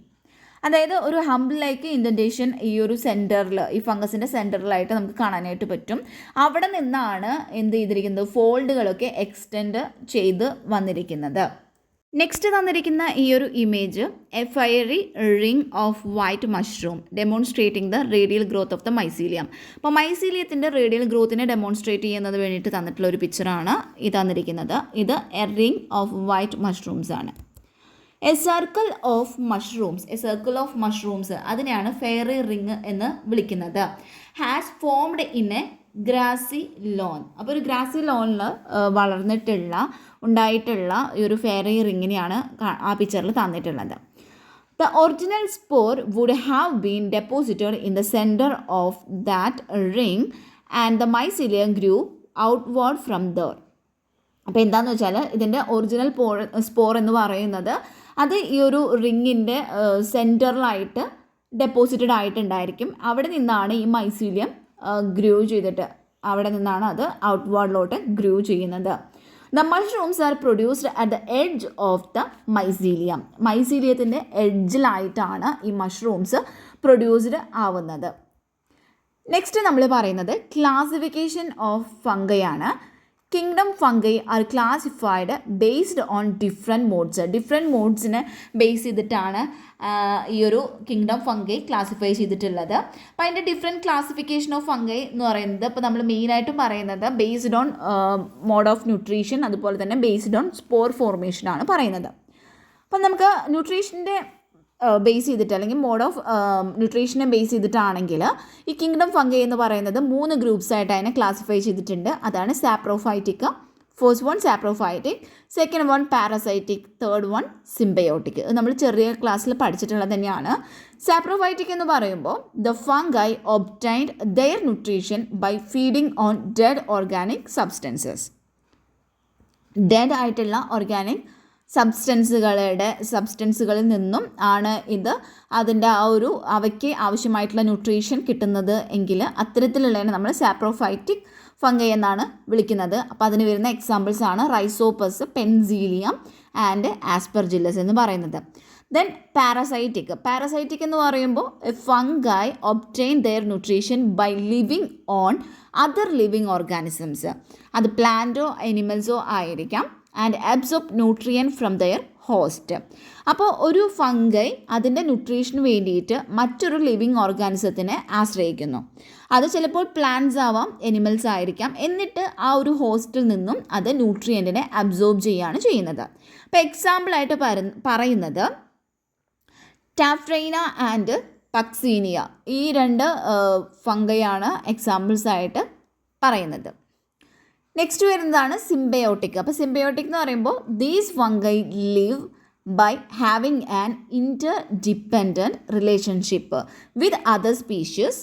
അതായത് ഒരു ഹംബ് ലൈക്ക് ഇൻഡൻറ്റേഷൻ ഈ ഒരു സെൻറ്ററിൽ, ഈ ഫംഗസിൻ്റെ സെൻറ്ററിലായിട്ട് നമുക്ക് കാണാനായിട്ട് പറ്റും. അവിടെ നിന്നാണ് എന്ത് ചെയ്തിരിക്കുന്നത്, ഫോൾഡുകളൊക്കെ എക്സ്റ്റെൻഡ് ചെയ്ത് വന്നിരിക്കുന്നത്. നെക്സ്റ്റ് തന്നിരിക്കുന്ന ഈ ഒരു image A fairy ring of white mushroom demonstrating the radial growth of the mycelium. അപ്പോൾ മൈസീലിയത്തിൻ്റെ റേഡിയൽ ഗ്രോത്തിനെ ഡെമോൺസ്ട്രേറ്റ് ചെയ്യുന്നത് വേണ്ടിയിട്ട് തന്നിട്ടുള്ള ഒരു പിക്ചറാണ് ഈ തന്നിരിക്കുന്നത്. ഇത് A ring of white mushrooms ആണ്. എ സർക്കിൾ ഓഫ് മഷ്റൂംസ് അതിനെയാണ് ഫെയറി റിംഗ് എന്ന് വിളിക്കുന്നത്. Has formed in A grassy loan. അപ്പോൾ ഒരു ഗ്രാസി ലോണിൽ ഉണ്ടായിട്ടുള്ള ഈ ഒരു ഫെയറി റിങ്ങിനെയാണ് ആ പിക്ചറിൽ തന്നിട്ടുള്ളത്. The original spore would have been deposited in the centre of that ring and the mycelium grew outward from there. അപ്പോൾ എന്താണെന്ന് വെച്ചാൽ ഇതിൻ്റെ ഒറിജിനൽ സ്പോർ എന്ന് പറയുന്നത് അത് ഈ ഒരു റിങ്ങിൻ്റെ സെൻറ്ററിലായിട്ട് ഡെപ്പോസിറ്റഡ് ആയിട്ടുണ്ടായിരിക്കും. അവിടെ നിന്നാണ് ഈ മൈസീലിയം ഗ്രൂ ചെയ്തിട്ട് അവിടെ നിന്നാണ് അത് ഔട്ട്വേർഡിലോട്ട് ഗ്രൂ ചെയ്യുന്നത്. The mushrooms are produced at the edge of the mycelium. മൈസീലിയത്തിൻ്റെ എഡ്ജിലായിട്ടാണ് ഈ മഷ്റൂംസ് പ്രൊഡ്യൂസ്ഡ് ആവുന്നത്. നെക്സ്റ്റ് നമ്മൾ പറയുന്നത് ക്ലാസിഫിക്കേഷൻ ഓഫ് ഫംഗൈയാണ്. Kingdom fungi are classified based on different മോഡ്സിനെ ബേസ് ചെയ്തിട്ടാണ് ഈ ഒരു കിങ്ഡം ഫംഗൈ ക്ലാസിഫൈ ചെയ്തിട്ടുള്ളത്. അപ്പോൾ അതിൻ്റെ ഡിഫറെൻറ്റ് ക്ലാസിഫിക്കേഷൻ ഓഫ് ഫംഗൈ എന്ന് പറയുന്നത് ഇപ്പോൾ നമ്മൾ മെയിനായിട്ടും പറയുന്നത് based on mode of nutrition, അതുപോലെ തന്നെ ബേസ്ഡ് ഓൺ സ്പോർ ഫോർമേഷനാണ് പറയുന്നത്. അപ്പം നമുക്ക് ന്യൂട്രീഷൻ്റെ ബേസ് ചെയ്തിട്ട് അല്ലെങ്കിൽ മോഡ് ഓഫ് ന്യൂട്രീഷനെ ബേസ് ചെയ്തിട്ടാണെങ്കിൽ ഈ കിങ്ഡം ഫംഗൈ എന്ന് പറയുന്നത് 3 ഗ്രൂപ്പ്സായിട്ട് അതിനെ ക്ലാസിഫൈ ചെയ്തിട്ടുണ്ട്. അതാണ് saprophytic, first one saprophytic, second one parasitic, third one symbiotic. നമ്മൾ ചെറിയ ക്ലാസ്സിൽ പഠിച്ചിട്ടുള്ളത് തന്നെയാണ്. സാപ്രോഫൈറ്റിക് എന്ന് പറയുമ്പോൾ the fungi obtained their nutrition by feeding on dead organic substances. Dead ആയിട്ടുള്ള ഓർഗാനിക് സബ്സ്റ്റൻസുകളിൽ നിന്നും ആണ് ഇത് അതിൻ്റെ ആ ഒരു അവയ്ക്ക് ആവശ്യമായിട്ടുള്ള ന്യൂട്രീഷൻ കിട്ടുന്നത് എങ്കിൽ അത്തരത്തിലുള്ളതിനെ നമ്മൾ സാപ്രോഫൈറ്റിക് ഫംഗൈ എന്നാണ് വിളിക്കുന്നത്. അപ്പോൾ അതിന് വരുന്ന എക്സാമ്പിൾസ് ആണ് റൈസോപ്പസ്, പെൻസീലിയം ആൻഡ് ആസ്പെർജില്ലസ് എന്ന് പറയുന്നത്. ദെൻ പാരസൈറ്റിക് എന്ന് പറയുമ്പോൾ fungi obtain their nutrition by living on other living organisms. അത് പ്ലാന്റോ അനിമൽസോ ആയിരിക്കാം. And absorb nutrient from their host. അപ്പോൾ ഒരു ഫംഗൈ അതിൻ്റെ ന്യൂട്രീഷന് വേണ്ടിയിട്ട് മറ്റൊരു ലിവിങ് ഓർഗാനിസത്തിനെ ആശ്രയിക്കുന്നു. അത് ചിലപ്പോൾ പ്ലാന്റ്സ് ആവാം, എനിമൽസ് ആയിരിക്കാം. എന്നിട്ട് ആ ഒരു ഹോസ്റ്റിൽ നിന്നും അത് ന്യൂട്രിയൻറ്റിനെ അബ്സോർബ് ചെയ്യുകയാണ് ചെയ്യുന്നത്. അപ്പോൾ എക്സാമ്പിളായിട്ട് പറയുന്നത് ടാഫ്രൈന ആൻഡ് പക്സീനിയ, ഈ 2 ഫംഗൈയാണ് എക്സാമ്പിൾസായിട്ട് പറയുന്നത്. നെക്സ്റ്റ് വരുന്നതാണ് സിംബയോട്ടിക്. അപ്പോൾ സിംബയോട്ടിക് എന്ന് പറയുമ്പോൾ these fungi live by having an interdependent relationship with other species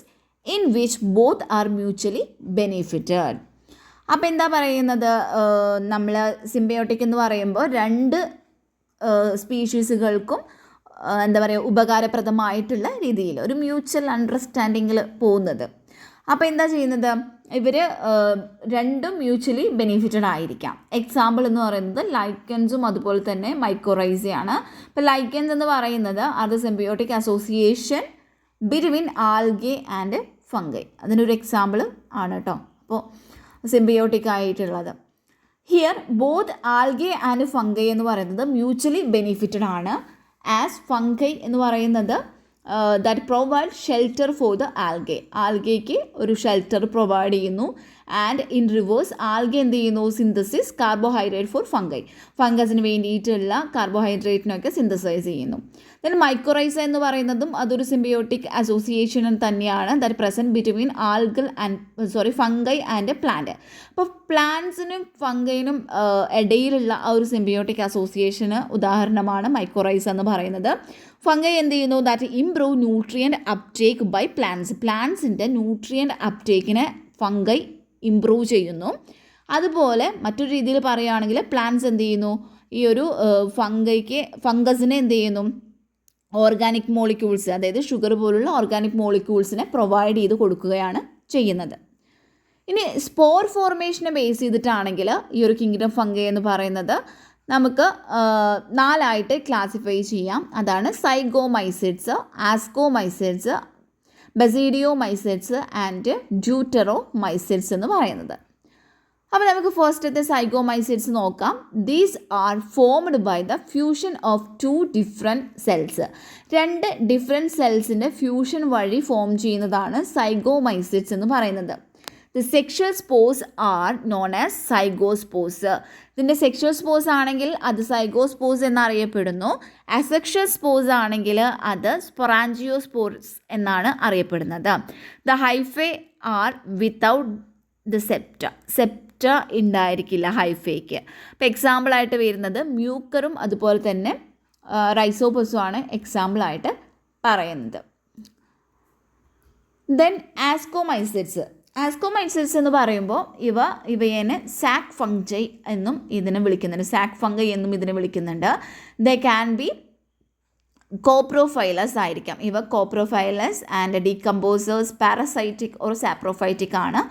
in which both are mutually benefited. അപ്പോൾ എന്താ പറയുന്നത്, നമ്മൾ സിംബയോട്ടിക് എന്ന് പറയുമ്പോൾ 2 സ്പീഷീസുകൾക്കും എന്താ പറയുക ഉപകാരപ്രദമായിട്ടുള്ള രീതിയിൽ ഒരു മ്യൂച്വൽ അണ്ടർസ്റ്റാൻഡിങ്ങിൽ പോകുന്നത്. അപ്പോൾ എന്താ ചെയ്യുന്നത്, ഇവർ 2 മ്യൂച്വലി ബെനിഫിറ്റഡ് ആയിരിക്കാം. എക്സാമ്പിൾ എന്ന് പറയുന്നത് ലൈക്കൻസും അതുപോലെ തന്നെ മൈക്കോറൈസയാണ്. ഇപ്പോൾ ലൈക്കൻസ് എന്ന് പറയുന്നത് അത് symbiotic association between algae and fungi, അതിനൊരു എക്സാമ്പിൾ ആണ് കേട്ടോ. അപ്പോൾ സിംബയോട്ടിക് ആയിട്ടുള്ളത് here both algae and fungi എന്ന് പറയുന്നത് മ്യൂച്വലി ബെനിഫിറ്റഡ് ആണ്. ആസ് ഫംഗൈ എന്ന് പറയുന്നത് that provide shelter for the ആൽഗയ്ക്ക് ഒരു ഷെൽട്ടർ പ്രൊവൈഡ് ചെയ്യുന്നു. ആൻഡ് ഇൻ റിവേഴ്സ് ആൽഗ എന്ത് ചെയ്യുന്നു, സിന്തസിസ് കാർബോഹൈഡ്രേറ്റ് ഫോർ ഫംഗസിന് വേണ്ടിയിട്ടുള്ള കാർബോഹൈഡ്രേറ്റിനൊക്കെ സിന്തസൈസ് ചെയ്യുന്നു. ദെൻ മൈക്കോറൈസ എന്ന് പറയുന്നതും അതൊരു സിംബയോട്ടിക് അസോസിയേഷൻ തന്നെയാണ് that present between fungi and plant. അപ്പോൾ പ്ലാന്റ്സിനും ഫംഗൈനും ഇടയിലുള്ള ആ ഒരു സിംബയോട്ടിക് അസോസിയേഷന് ഉദാഹരണമാണ് മൈക്കോറൈസ എന്ന് പറയുന്നത്. ഫംഗൈ എന്ത് ചെയ്യുന്നു, that improve nutrient uptake by പ്ലാന്റ്സിൻ്റെ ന്യൂട്രിയൻറ്റ് അപ്ടേക്കിനെ ഫംഗൈ ഇംപ്രൂവ് ചെയ്യുന്നു. അതുപോലെ മറ്റൊരു രീതിയിൽ പറയുകയാണെങ്കിൽ പ്ലാന്റ്സ് എന്ത് ചെയ്യുന്നു, ഈ ഒരു ഫംഗസിനെ എന്ത് ചെയ്യുന്നു, ഓർഗാനിക് മോളിക്യൂൾസ്, അതായത് ഷുഗർ പോലുള്ള ഓർഗാനിക് മോളിക്യൂൾസിനെ പ്രൊവൈഡ് ചെയ്ത് കൊടുക്കുകയാണ് ചെയ്യുന്നത്. ഇനി സ്പോർ ഫോർമേഷനെ ബേസ് ചെയ്തിട്ടാണെങ്കിൽ ഈ ഒരു കിങ്ഡം ഫംഗൈ എന്ന് പറയുന്നത് നമുക്ക് 4 ക്ലാസിഫൈ ചെയ്യാം. അതാണ് സൈഗോമൈസിഡ്സ്, ആസ്കോമൈസിഡ്സ്, ബസീഡിയോമൈസിഡ്സ് ആൻഡ് ഡ്യൂറ്ററോമൈസിഡ്സ് എന്ന് പറയുന്നത്. അപ്പോൾ നമുക്ക് ഫസ്റ്റത്തെ സൈഗോമൈസിഡ്സ് നോക്കാം. These are formed by the fusion of 2 different cells. 2 different സെൽസിൻ്റെ ഫ്യൂഷൻ വഴി ഫോം ചെയ്യുന്നതാണ് സൈഗോമൈസിഡ്സ് എന്ന് പറയുന്നത്. The sexual spores are known as zygospores. ഇതിൻ്റെ സെക്ഷൽ സ്പോർസ് ആണെങ്കിൽ അത് സൈഗോസ്പോർസ് എന്നറിയപ്പെടുന്നു. അസെക്ഷൽ സ്പോർസ് ആണെങ്കിൽ അത് സ്പൊറാഞ്ചിയോസ്പോർസ് എന്നാണ് അറിയപ്പെടുന്നത്. The hyphae are without the septa ഉണ്ടായിരിക്കില്ല ഹൈഫേക്ക്. ഇപ്പോൾ എക്സാമ്പിളായിട്ട് വരുന്നത് മ്യൂക്കറും അതുപോലെ തന്നെ റൈസോപ്പസും ആണ് എക്സാമ്പിളായിട്ട് പറയുന്നത്. ദെൻ ആസ്കോമൈസിഡ്സ്. ആസ്കോമൈസിഡ്സ് എന്ന് പറയുമ്പോൾ ഇവയെ സാക് ഫംഗൈ എന്നും ഇതിനെ വിളിക്കുന്നുണ്ട്. സാക് ഫംഗൈ എന്നും ഇതിനെ വിളിക്കുന്നുണ്ട്. ദേ ക്യാൻ ബി കോപ്രോഫൈലസ് ആയിരിക്കാം. ഇവ coprophilous and decomposers, parasitic or saprophytic ആണ്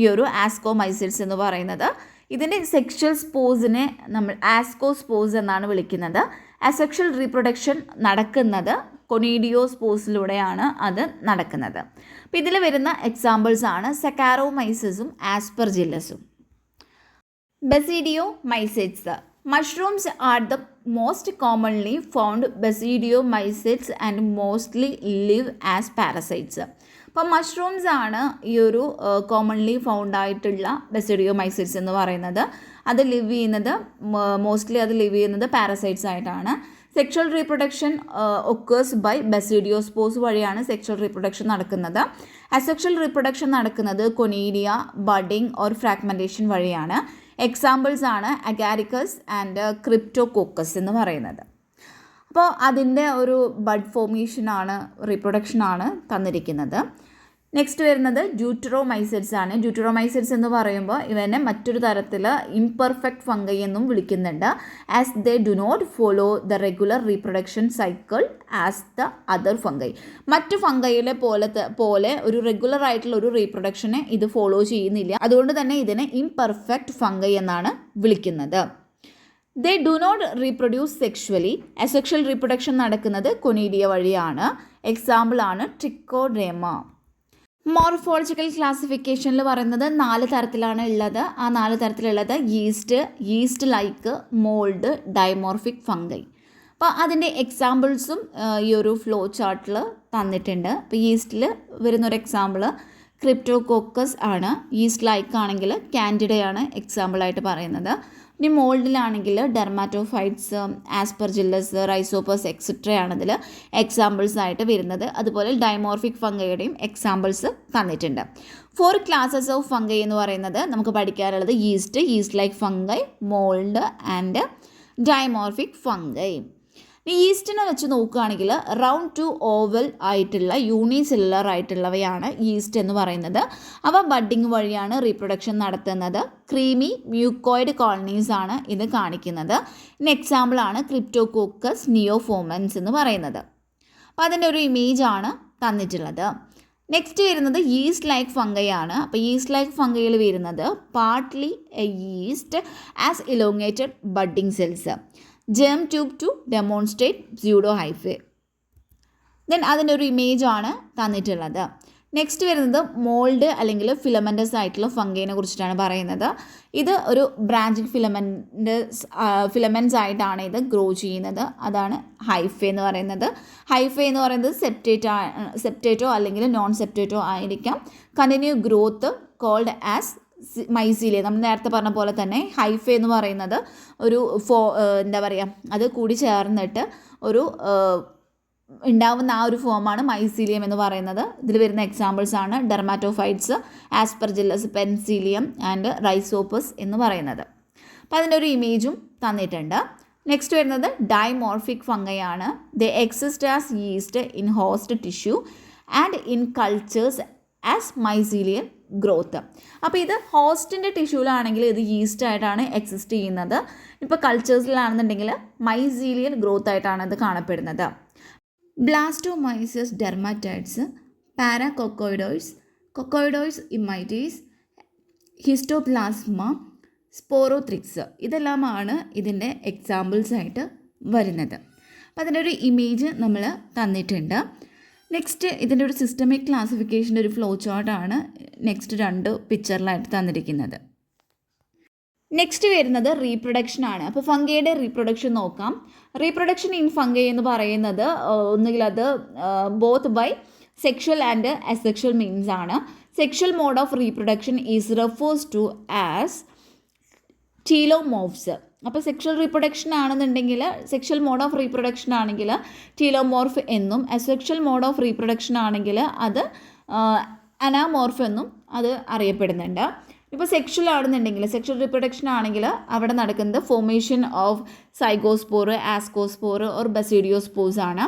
ഈ ഒരു ആസ്കോമൈസിഡ്സ് എന്ന് പറയുന്നത്. ഇതിൻ്റെ സെക്ഷൽ സ്പോർസിനെ നമ്മൾ ആസ്കോസ്പോർസ് എന്നാണ് വിളിക്കുന്നത്. അസെക്ഷൽ റീപ്രൊഡക്ഷൻ നടക്കുന്നത് കൊണീഡിയോസ്പോർസിലൂടെയാണ് അത് നടക്കുന്നത്. അപ്പോൾ ഇതിൽ വരുന്ന എക്സാമ്പിൾസ് ആണ് സക്കാരോമൈസിസും ആസ്പെർജില്ലസും. Basidiomycetes. Mushrooms are the most commonly found basidiomycetes and mostly live as parasites. അപ്പോൾ മഷ്റൂംസ് ആണ് ഈ ഒരു കോമൺലി ഫൗണ്ട് ആയിട്ടുള്ള ബസീഡിയോമൈസിഡ്സ് എന്ന് പറയുന്നത്. അത് ലിവ് ചെയ്യുന്നത് മോസ്റ്റ്ലി പാരസൈറ്റ്സ് ആയിട്ടാണ്. സെക്ഷൽ റീപ്രൊഡക്ഷൻ ഒക്കേഴ്സ് ബൈ ബസീഡിയോസ്പോർസ് വഴിയാണ് സെക്ഷൽ റീപ്രൊഡക്ഷൻ നടക്കുന്നത്. അസെക്ഷൽ റീപ്രൊഡക്ഷൻ നടക്കുന്നത് കൊനീഡിയ, ബഡിങ് ഓർ ഫ്രാഗ്മെൻറ്റേഷൻ വഴിയാണ്. എക്സാമ്പിൾസ് ആണ് അഗാരിക്കസ് ആൻഡ് ക്രിപ്റ്റോകോക്കസ് എന്ന് പറയുന്നത്. അപ്പോൾ അതിൻ്റെ ഒരു ബഡ് ഫോർമേഷനാണ്, റീപ്രൊഡക്ഷനാണ് തന്നിരിക്കുന്നത്. നെക്സ്റ്റ് വരുന്നത് ഡ്യൂറ്ററോമൈസിഡ്സ് ആണ്. ഡ്യൂറ്ററോമൈസിഡ്സ് എന്ന് പറയുമ്പോൾ ഇവനെ മറ്റൊരു തരത്തിൽ ഇംപെർഫെക്റ്റ് ഫംഗൈ എന്നും വിളിക്കുന്നുണ്ട്. As they do not follow the regular reproduction cycle as the other fungi. മറ്റു ഫംഗൈയിലെ പോലെ ഒരു റെഗുലർ ആയിട്ടുള്ള ഒരു റീപ്രൊഡക്ഷനെ ഇത് ഫോളോ ചെയ്യുന്നില്ല. അതുകൊണ്ട് തന്നെ ഇതിനെ ഇംപെർഫെക്റ്റ് ഫംഗൈ എന്നാണ് വിളിക്കുന്നത്. They do not reproduce sexually. Asexual reproduction നടക്കുന്നത് കൊനീഡിയ വഴിയാണ്. എക്സാമ്പിളാണ് ട്രിക്കോഡ്രേമ. മോർഫോളജിക്കൽ ക്ലാസിഫിക്കേഷനിൽ പറയുന്നത് 4 തരത്തിലാണ് ഉള്ളത്. ആ 4 തരത്തിലുള്ളത് yeast like, mould, dimorphic fungi. അപ്പോൾ അതിൻ്റെ എക്സാമ്പിൾസും ഈ ഒരു ഫ്ലോ ചാർട്ടിൽ തന്നിട്ടുണ്ട്. അപ്പോൾ ഈസ്റ്റിൽ വരുന്നൊരു എക്സാമ്പിൾ ക്രിപ്റ്റോകോക്കസ് ആണ്. ഈസ്റ്റ് ലൈക്ക് ആണെങ്കിൽ കാൻഡിഡയാണ് എക്സാമ്പിളായിട്ട് പറയുന്നത്. ഇനി മോൾഡിലാണെങ്കിൽ ഡെർമാറ്റോഫൈറ്റ്സ്, ആസ്പെർജില്ലസ്, റൈസോപ്പസ് എക്സെട്ര ആണതിൽ എക്സാമ്പിൾസ് ആയിട്ട് വരുന്നത്. അതുപോലെ ഡൈമോർഫിക് ഫംഗൈയുടെയും എക്സാമ്പിൾസ് തന്നിട്ടുണ്ട്. 4 ക്ലാസസ് ഓഫ് ഫംഗൈ എന്ന് പറയുന്നത് നമുക്ക് പഠിക്കാനുള്ളത് yeast like fungi, mould and dimorphic fungi. ഈസ്റ്റിനെ വെച്ച് നോക്കുകയാണെങ്കിൽ റൗണ്ട് ടു ഓവൽ ആയിട്ടുള്ള യൂണിസെല്ലുലർ ആയിട്ടുള്ളവയാണ് ഈസ്റ്റ് എന്ന് പറയുന്നത്. അവ ബഡ്ഡിങ് വഴിയാണ് റീപ്രൊഡക്ഷൻ നടത്തുന്നത്. ക്രീമി മ്യൂക്കോയിഡ് കോളനീസ് ആണ് ഇത് കാണിക്കുന്നത്. ഇനി എക്സാമ്പിളാണ് ക്രിപ്റ്റോകോക്കസ് നിയോഫോമൻസ് എന്ന് പറയുന്നത്. അപ്പോൾ അതിൻ്റെ ഒരു ഇമേജ് ആണ് തന്നിട്ടുള്ളത്. നെക്സ്റ്റ് വരുന്നത് ഈസ്റ്റ് ലൈക്ക് ഫംഗൈ ആണ്. അപ്പോൾ ഈസ്റ്റ് ലൈക്ക് ഫംഗൈയിൽ വരുന്നത് partly yeast as elongated budding cells, germ tube to demonstrate pseudo hyphae. Then അതിൻ്റെ ഒരു ഇമേജ് ആണ് തന്നിട്ടുള്ളത്. നെക്സ്റ്റ് വരുന്നത് മോൾഡ് അല്ലെങ്കിൽ ഫിലമെൻറ്റസ് ആയിട്ടുള്ള ഫംഗൈനെ കുറിച്ചിട്ടാണ് പറയുന്നത്. ഇത് ഒരു ബ്രാഞ്ചിങ് ഫിലമെൻറ്റ്സ് ആയിട്ടാണ് ഇത് ഗ്രോ ചെയ്യുന്നത്. അതാണ് ഹൈഫേ എന്ന് പറയുന്നത്. ഹൈഫേ എന്ന് പറയുന്നത് സെപ്റ്റേറ്റോ അല്ലെങ്കിൽ നോൺ സെപ്റ്റേറ്റോ ആയിരിക്കാം. Continue growth called as mycelium. നമ്മൾ നേരത്തെ പറഞ്ഞ പോലെ തന്നെ ഹൈഫേ എന്ന് പറയുന്നത് ഒരു എന്താ പറയുക, അത് കൂടി ചേർന്നിട്ട് ഒരു ഉണ്ടാവുന്ന ആ ഒരു ഫോമാണ് മൈസീലിയം എന്ന് പറയുന്നത്. ഇതിൽ വരുന്ന എക്സാമ്പിൾസ് ആണ് ഡെർമാറ്റോഫൈറ്റ്സ്, ആസ്പെർജില്ലസ്, പെൻസീലിയം ആൻഡ് റൈസോപ്പസ് എന്ന് പറയുന്നത്. അപ്പോൾ അതിൻ്റെ ഒരു ഇമേജും തന്നിട്ടുണ്ട്. നെക്സ്റ്റ് വരുന്നത് ഡൈമോർഫിക് ഫംഗൈ ആണ്. They exist as yeast in host tissue and in cultures as mycelian growth. അപ്പോൾ ഇത് ഹോസ്റ്റിൻ്റെ ടിഷ്യൂലാണെങ്കിൽ ഇത് ഈസ്റ്റ് ആയിട്ടാണ് എക്സിസ്റ്റ് ചെയ്യുന്നത്. ഇപ്പോൾ കൾച്ചേഴ്സിലാണെന്നുണ്ടെങ്കിൽ മൈസീലിയൻ ഗ്രോത്ത് ആയിട്ടാണ് ഇത് കാണപ്പെടുന്നത്. Blastomyces dermatitidis, Paracoccidioides, Coccidioides immitis, Histoplasma, Sporothrix. ഇതെല്ലാമാണ് ഇതിൻ്റെ എക്സാമ്പിൾസ് ആയിട്ട് വരുന്നത്. അപ്പോൾ അതിൻ്റെ ഒരു ഇമേജ് നമ്മൾ തന്നിട്ടുണ്ട്. നെക്സ്റ്റ് ഇതിൻ്റെ ഒരു സിസ്റ്റമിക് ക്ലാസിഫിക്കേഷൻ്റെ ഒരു ഫ്ലോ ചാർട്ടാണ് നെക്സ്റ്റ് 2 പിക്ചറിലായിട്ട് തന്നിരിക്കുന്നത്. നെക്സ്റ്റ് വരുന്നത് റീപ്രൊഡക്ഷനാണ്. അപ്പോൾ ഫംഗയുടെ റീപ്രൊഡക്ഷൻ നോക്കാം. റീപ്രൊഡക്ഷൻ ഇൻ ഫംഗൈ എന്ന് പറയുന്നത് ഒന്നുകിൽ അത് both by sexual and asexual means ആണ്. Sexual mode of reproduction is refers to as teleomorphs. അപ്പോൾ സെക്ഷൽ റീപ്രൊഡക്ഷൻ ആണെന്നുണ്ടെങ്കിൽ, സെക്ഷൽ മോഡ് ഓഫ് റീപ്രൊഡക്ഷൻ ആണെങ്കിൽ ടീലോമോർഫ് എന്നും, അസെക്ഷൽ മോഡ് ഓഫ് റീപ്രൊഡക്ഷൻ ആണെങ്കിൽ അത് അനാമോർഫ് എന്നും അത് അറിയപ്പെടുന്നുണ്ട്. ഇപ്പോൾ സെക്ഷൽ ആണെന്നുണ്ടെങ്കിൽ, സെക്ഷൽ റീപ്രൊഡക്ഷൻ ആണെങ്കിൽ അവിടെ നടക്കുന്നത് formation of zygospore, ascospore or basidiospores ആണ്.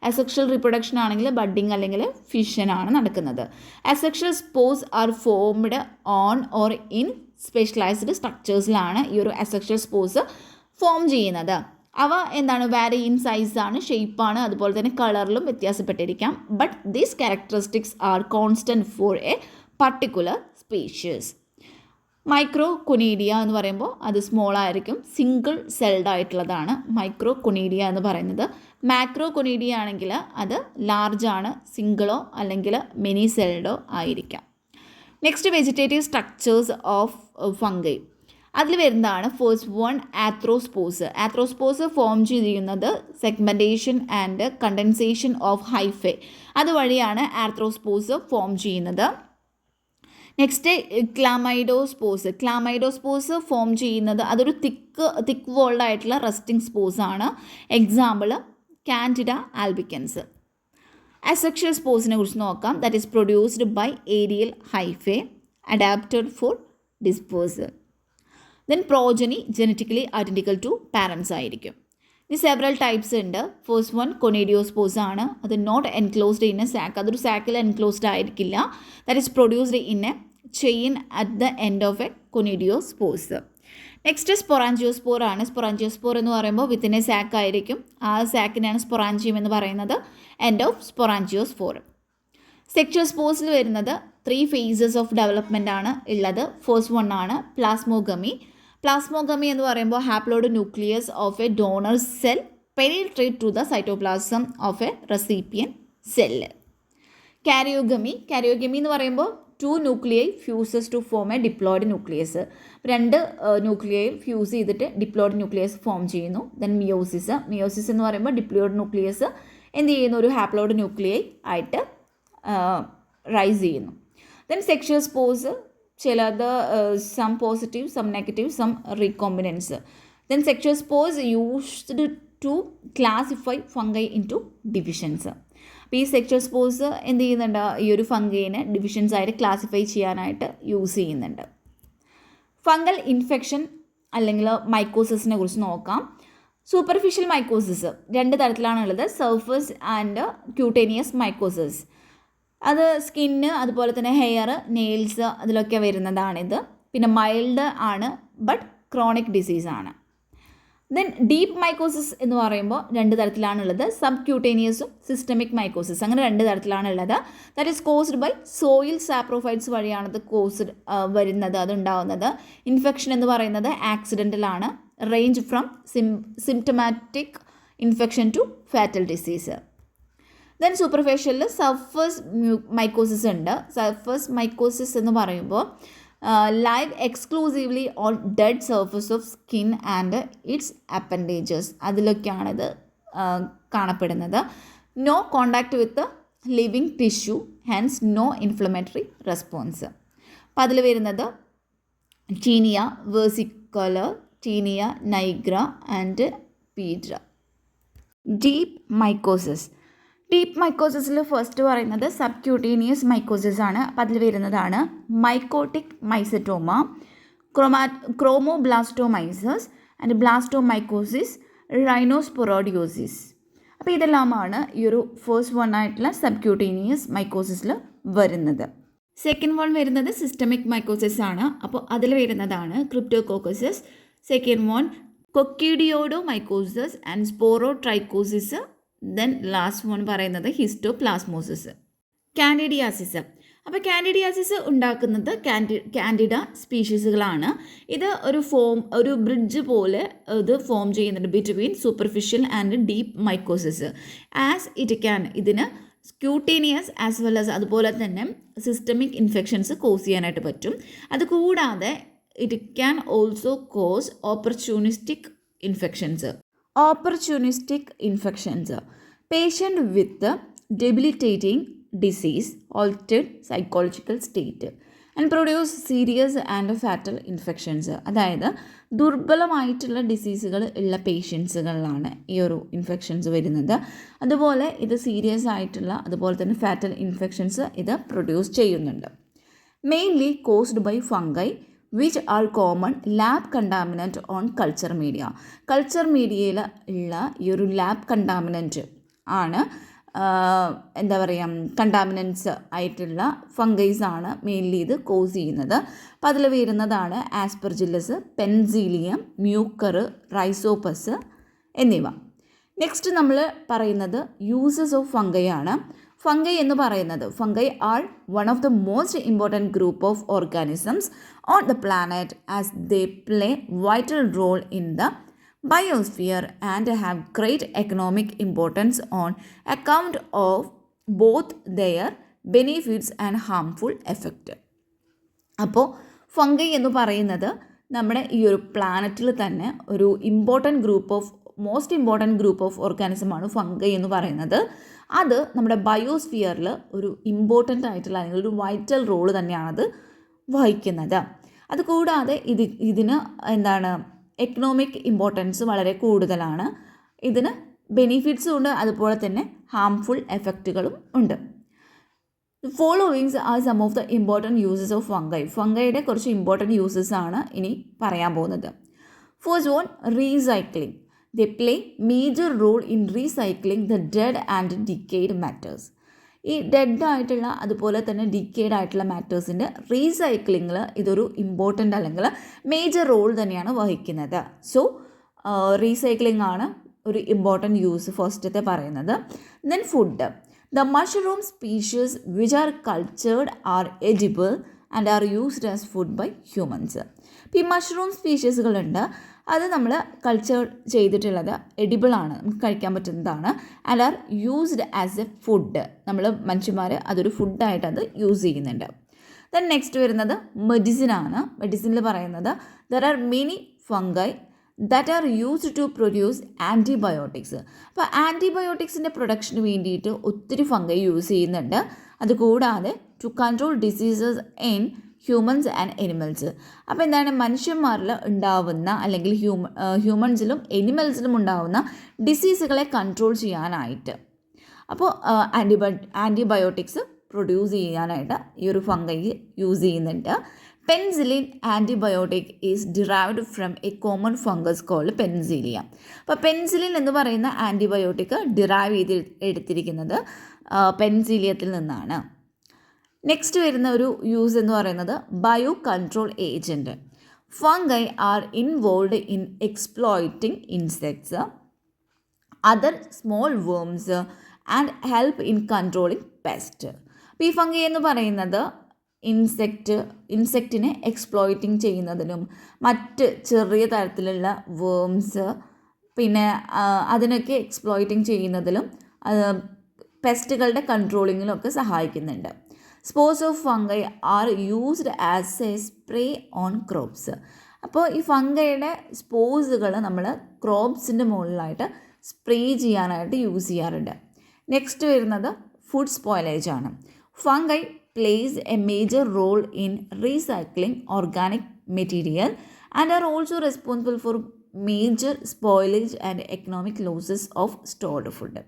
അസെക്ഷൽ റീപ്രൊഡക്ഷൻ ആണെങ്കിൽ ബഡ്ഡിങ് അല്ലെങ്കിൽ ഫിഷൻ ആണ് നടക്കുന്നത്. Asexual spores are formed on or in specialised സ്ട്രക്ചേഴ്സിലാണ് ഈ ഒരു അസെക്ഷൽ സ്പോർസ് ഫോം ചെയ്യുന്നത്. അവ എന്താണ്, വാരി ഇൻ സൈസാണ്, ഷേപ്പാണ്, അതുപോലെ തന്നെ കളറിലും വ്യത്യാസപ്പെട്ടിരിക്കാം. But these characteristics are constant for a particular species. Micro conidia എന്ന് പറയുമ്പോൾ അത് സ്മോൾ ആയിരിക്കും, സിംഗിൾ സെൽഡ് ആയിട്ടുള്ളതാണ് മൈക്രോ കൊനീഡിയ എന്ന് പറയുന്നത്. മാക്രോ കൊനീഡിയ ആണെങ്കിൽ അത് ലാർജാണ്, സിംഗിളോ അല്ലെങ്കിൽ മെനി സെൽഡോ ആയിരിക്കാം. Next vegetative structures of fungi. അതിൽ വരുന്നതാണ് first one arthrospores. Arthrospores form ചെയ്തിരിക്കുന്നത് segmentation and condensation of hyphae അതുവഴിയാണ് ആർത്രോസ്പോസ് ഫോം ചെയ്യുന്നത്. Next chlamydospores. ക്ലാമൈഡോസ്പോസ് ഫോം ചെയ്യുന്നത് അതൊരു തിക്ക് വോൾഡ് ആയിട്ടുള്ള റെസ്റ്റിംഗ് സ്പോസ് ആണ്. Example Candida albicans. അസെക്ഷൽ സ്പോസിനെ കുറിച്ച് നോക്കാം. That is produced by aerial hyphae adapted for dispersal. Then progeny genetically identical to parents ആയിരിക്കും. ഇനി സെവറൽ ടൈപ്സ് ഉണ്ട്. ഫസ്റ്റ് വൺ കൊനേഡിയോസ്പോസ് ആണ്. അത് not enclosed in a sac. അതൊരു സാക്കിൽ എൻക്ലോസ്ഡ് ആയിരിക്കില്ല. That is produced in a chain at the end of a conidiospores. Next sporangiospore ആണ്. Sporangiospore എന്ന് പറയുമ്പോൾ വിത്തിൻ എ സാക്ക് ആയിരിക്കും. ആ സാക്കിനാണ് സ്പൊറാഞ്ചിയം എന്ന് പറയുന്നത്. End of sporangiospore. സെക്ഷൽ സ്പോർസിൽ വരുന്നത് 3 phases ഓഫ് ഡെവലപ്മെൻ്റ് ആണ് ഉള്ളത്. ഫസ്റ്റ് വൺ ആണ് പ്ലാസ്മോഗമി. പ്ലാസ്മോഗമി എന്ന് പറയുമ്പോൾ haploid nucleus of a donor cell penetrate to the cytoplasm of a recipient cell. Karyogamy. Karyogamy എന്ന് പറയുമ്പോൾ 2 nuclei fuses to form a diploid nucleus. 2 nuclei fuse ചെയ്തിട്ട് diploid nucleus form ചെയ്യുന്നു. Then meiosis. Meiosis എന്ന് പറയുമ്പോൾ diploid nucleus എന്ത് ചെയ്യുന്നു, ഒരു haploid nuclei ആയിട്ട് റൈസ് ചെയ്യുന്നു. ദെൻ സെക്ഷൽ സ്പോർസ്, ചിലത് some positive, some negative, some recombinants. Then sexual spores used to classify fungi into divisions. അപ്പോൾ ഈ സെക്ഷൽ സ്പോർസ് എന്ത് ചെയ്യുന്നുണ്ട്, ഈ ഒരു ഫംഗൈനെ ഡിവിഷൻസ് ആയിട്ട് ക്ലാസിഫൈ ചെയ്യാനായിട്ട് യൂസ് ചെയ്യുന്നുണ്ട്. ഫംഗൽ ഇൻഫെക്ഷൻ അല്ലെങ്കിൽ മൈക്കോസിസിനെ കുറിച്ച് നോക്കാം. സൂപ്പർഫിഷ്യൽ മൈക്കോസിസ് 2 തരത്തിലാണുള്ളത്. Surface and cutaneous mycosis. അത് സ്കിന്ന്, അതുപോലെ തന്നെ ഹെയർ, നെയിൽസ് അതിലൊക്കെ വരുന്നതാണിത്. പിന്നെ മൈൽഡ് ആണ്, ബട്ട് ക്രോണിക് ഡിസീസാണ്. ദെൻ ഡീപ്പ് മൈക്കോസിസ് എന്ന് പറയുമ്പോൾ 2 തരത്തിലാണുള്ളത്. സബ് ക്യൂട്ടേനിയസും സിസ്റ്റമിക് മൈക്കോസിസ്, അങ്ങനെ 2 തരത്തിലാണുള്ളത്. That is caused by soil saprophytes വഴിയാണത് കോസ്ഡ് വരുന്നത്, അതുണ്ടാവുന്നത്. ഇൻഫെക്ഷൻ എന്ന് പറയുന്നത് ആക്സിഡൻ്റലാണ്. Range from symptomatic infection to fatal disease. Then സൂപ്പർഫേഷ്യലിൽ സർഫസ് മൈക്കോസിസ് ഉണ്ട്. സർഫസ് മൈക്കോസിസ് എന്ന് പറയുമ്പോൾ live exclusively on dead surface of skin and its appendages, അതിലൊക്കെയാണിത് കാണപ്പെടുന്നത്. No contact with living tissue, hence no inflammatory response. അപ്പോൾ അതിൽ വരുന്നത് tinea versicolor, tinea nigra and piedra. Deep mycosis. Deep മൈക്കോസിസിൽ first പറയുന്നത് sub cutaneous mycosis ആണ്. അപ്പോൾ അതിൽ വരുന്നതാണ് മൈക്കോട്ടിക് മൈസറ്റോമ, ക്രോമോബ്ലാസ്റ്റോമൈസസ് ആൻഡ് ബ്ലാസ്റ്റോമൈക്കോസിസ്, റൈനോസ്പൊറോഡിയോസിസ്. അപ്പോൾ ഇതെല്ലാമാണ് ഈ ഒരു ഫസ്റ്റ് വൺ ആയിട്ടുള്ള സബ് ക്യൂട്ടേനിയസ് മൈക്കോസിസിൽ വരുന്നത്. സെക്കൻഡ് വൺ വരുന്നത് സിസ്റ്റമിക് മൈക്കോസിസ് ആണ്. അപ്പോൾ അതിൽ വരുന്നതാണ് cryptococcosis. Second one coccidioidomycosis and sporotrichosis. Then last one പറയുന്നത് ഹിസ്റ്റോപ്ലാസ്മോസിസ്. കാൻഡിഡിയാസിസ്. അപ്പോൾ കാൻഡിഡിയാസിസ് ഉണ്ടാക്കുന്നത് കാൻഡിഡ സ്പീഷീസുകളാണ്. ഇത് ഒരു ബ്രിഡ്ജ് പോലെ ഇത് ഫോം ചെയ്യുന്നുണ്ട് between superficial and deep mycosis. ഇതിന് സ്ക്യൂട്ടേനിയസ് ആസ് വെൽ ആസ് അതുപോലെ തന്നെ സിസ്റ്റമിക് ഇൻഫെക്ഷൻസ് കോസ് ചെയ്യാനായിട്ട് പറ്റും. അതുകൂടാതെ it can also cos opportunistic infections patient with debilitating disease, altered psychological state and produce serious and fatal infections. അതായത് ദുർബലമായിട്ടുള്ള ഡിസീസുകൾ ഉള്ള പേഷ്യൻസുകളിലാണ് ഈ ഒരു ഇൻഫെക്ഷൻസ് വരുന്നത്. അതുപോലെ ഇത് സീരിയസ് ആയിട്ടുള്ള അതുപോലെ തന്നെ ഫാറ്റൽ ഇൻഫെക്ഷൻസ് ഇത് പ്രൊഡ്യൂസ് ചെയ്യുന്നുണ്ട്. Mainly caused by fungi which are common lab contaminant on culture media. കൾച്ചർ മീഡിയയിൽ ഉള്ള ഈ ഒരു ലാബ് കണ്ടാമിനൻറ്റ് ആണ് കണ്ടാമിനൻസ് ആയിട്ടുള്ള ഫംഗൈസ് ആണ് മെയിൻലി ഇത് കോസ് ചെയ്യുന്നത്. അപ്പോൾ അതിൽ വരുന്നതാണ് ആസ്പെർജില്ലസ്, പെൻസീലിയം, മ്യൂക്കർ, റൈസോപ്പസ് എന്നിവ. നെക്സ്റ്റ് നമ്മൾ പറയുന്നത് യൂസസ് ഓഫ് ഫംഗൈ ആണ്. ഫംഗൈ എന്ന് പറയുന്നത് fungi are one of the most important group of organisms on the planet as they play vital role in the biosphere and have great economic importance on account of both their benefits and harmful effect. അപ്പോൾ ഫംഗൈ എന്ന് പറയുന്നത് നമ്മുടെ ഈ ഒരു പ്ലാനറ്റിൽ തന്നെ ഒരു മോസ്റ്റ് ഇമ്പോർട്ടൻറ്റ് ഗ്രൂപ്പ് ഓഫ് ഓർഗാനിസമാണ് ഫംഗൈ എന്ന് പറയുന്നത്. അത് നമ്മുടെ ബയോസ്ഫിയറിൽ ഒരു ഇമ്പോർട്ടൻ്റ് ആയിട്ടുള്ള അല്ലെങ്കിൽ ഒരു വൈറ്റൽ റോള് തന്നെയാണത് വഹിക്കുന്നത്. അതുകൂടാതെ ഇതിന് എക്കണോമിക് ഇമ്പോർട്ടൻസ് വളരെ കൂടുതലാണ്. ഇതിന് ബെനിഫിറ്റ്സും ഉണ്ട്, അതുപോലെ തന്നെ ഹാംഫുൾ എഫക്റ്റുകളും ഉണ്ട്. Followings are some of the important uses of fungi. ഫംഗൈയുടെ കുറച്ച് ഇമ്പോർട്ടൻറ്റ് യൂസസ് ആണ് ഇനി പറയാൻ പോകുന്നത്. First one, recycling. They play major role in recycling the dead and decayed matters. ഈ ഡെഡ് ആയിട്ടുള്ള അതുപോലെ തന്നെ ഡിക്കേഡ് ആയിട്ടുള്ള മാറ്റേഴ്സിൻ്റെ റീസൈക്ലിങ്ങിൽ ഇതൊരു ഇമ്പോർട്ടൻ്റ് അല്ലെങ്കിൽ മേജർ റോൾ തന്നെയാണ് വഹിക്കുന്നത്. സോ റീസൈക്ലിംഗ് ആണ് ഒരു ഇമ്പോർട്ടൻറ്റ് യൂസ് ഫസ്റ്റത്തെ പറയുന്നത്. Then food. The mushroom species which are cultured are edible and are used as food by humans. ഇപ്പോൾ ഈ മഷ്റൂം സ്പീഷീസുകളുണ്ട്, അത് നമ്മൾ കൾച്ചർ ചെയ്തിട്ടുള്ളത് എഡിബിളാണ്, നമുക്ക് കഴിക്കാൻ പറ്റുന്നതാണ്. And are used as A food. നമ്മൾ മനുഷ്യന്മാർ അതൊരു ഫുഡായിട്ട് അത് യൂസ് ചെയ്യുന്നുണ്ട്. ദെൻ നെക്സ്റ്റ് വരുന്നത് മെഡിസിനാണ്. മെഡിസിനിൽ പറയുന്നത് there are many fungi that are used to produce antibiotics. അപ്പോൾ ആൻറ്റിബയോട്ടിക്സിൻ്റെ പ്രൊഡക്ഷന് വേണ്ടിയിട്ട് ഒത്തിരി ഫംഗൈ യൂസ് ചെയ്യുന്നുണ്ട്. അതുകൂടാതെ to control diseases in humans and animals. അപ്പോൾ മനുഷ്യന്മാരിൽ ഉണ്ടാവുന്ന അല്ലെങ്കിൽ ഹ്യൂമൻസിലും എനിമൽസിലും ഉണ്ടാവുന്ന ഡിസീസുകളെ കൺട്രോൾ ചെയ്യാനായിട്ട് അപ്പോൾ ആൻറ്റിബയോട്ടിക്സ് പ്രൊഡ്യൂസ് ചെയ്യാനായിട്ട് ഈ ഒരു ഫംഗൈ യൂസ് ചെയ്യുന്നുണ്ട്. Penicillin antibiotic is derived from a common fungus called penicillia. അപ്പോൾ പെൻസിലിൻ എന്ന് പറയുന്ന ആൻറ്റിബയോട്ടിക് ഡിറൈവ് എടുത്തിരിക്കുന്നത് പെൻസിലിയത്തിൽ നിന്നാണ്. നെക്സ്റ്റ് വരുന്ന ഒരു യൂസ് എന്ന് പറയുന്നത് bio control agent. Fungi are involve in exploiting insects, other small worms and help in controlling pest. അപ്പോൾ ഈ ഫംഗൈ എന്ന് പറയുന്നത് ഇൻസെക്റ്റിനെ എക്സ്പ്ലോയിറ്റിംഗ് ചെയ്യുന്നതിനും മറ്റ് ചെറിയ തരത്തിലുള്ള വേംസ് പിന്നെ അതിനൊക്കെ എക്സ്പ്ലോയിറ്റിംഗ് ചെയ്യുന്നതിലും പെസ്റ്റുകളുടെ കൺട്രോളിങ്ങിലും ഒക്കെ സഹായിക്കുന്നുണ്ട്. Spores of fungi R used as A spray on crops. അപ്പോൾ ഈ ഫംഗൈയുടെ സ്പോർസുകൾ നമ്മൾ ക്രോപ്സിൻ്റെ മുകളിലായിട്ട് സ്പ്രേ ചെയ്യാനായിട്ട് യൂസ് ചെയ്യാറുണ്ട്. നെക്സ്റ്റ് വരുന്നത് ഫുഡ് സ്പോയിലേജ് ആണ്. Fungi plays a major role in recycling organic material and are also responsible for major spoilage and economic losses of stored food.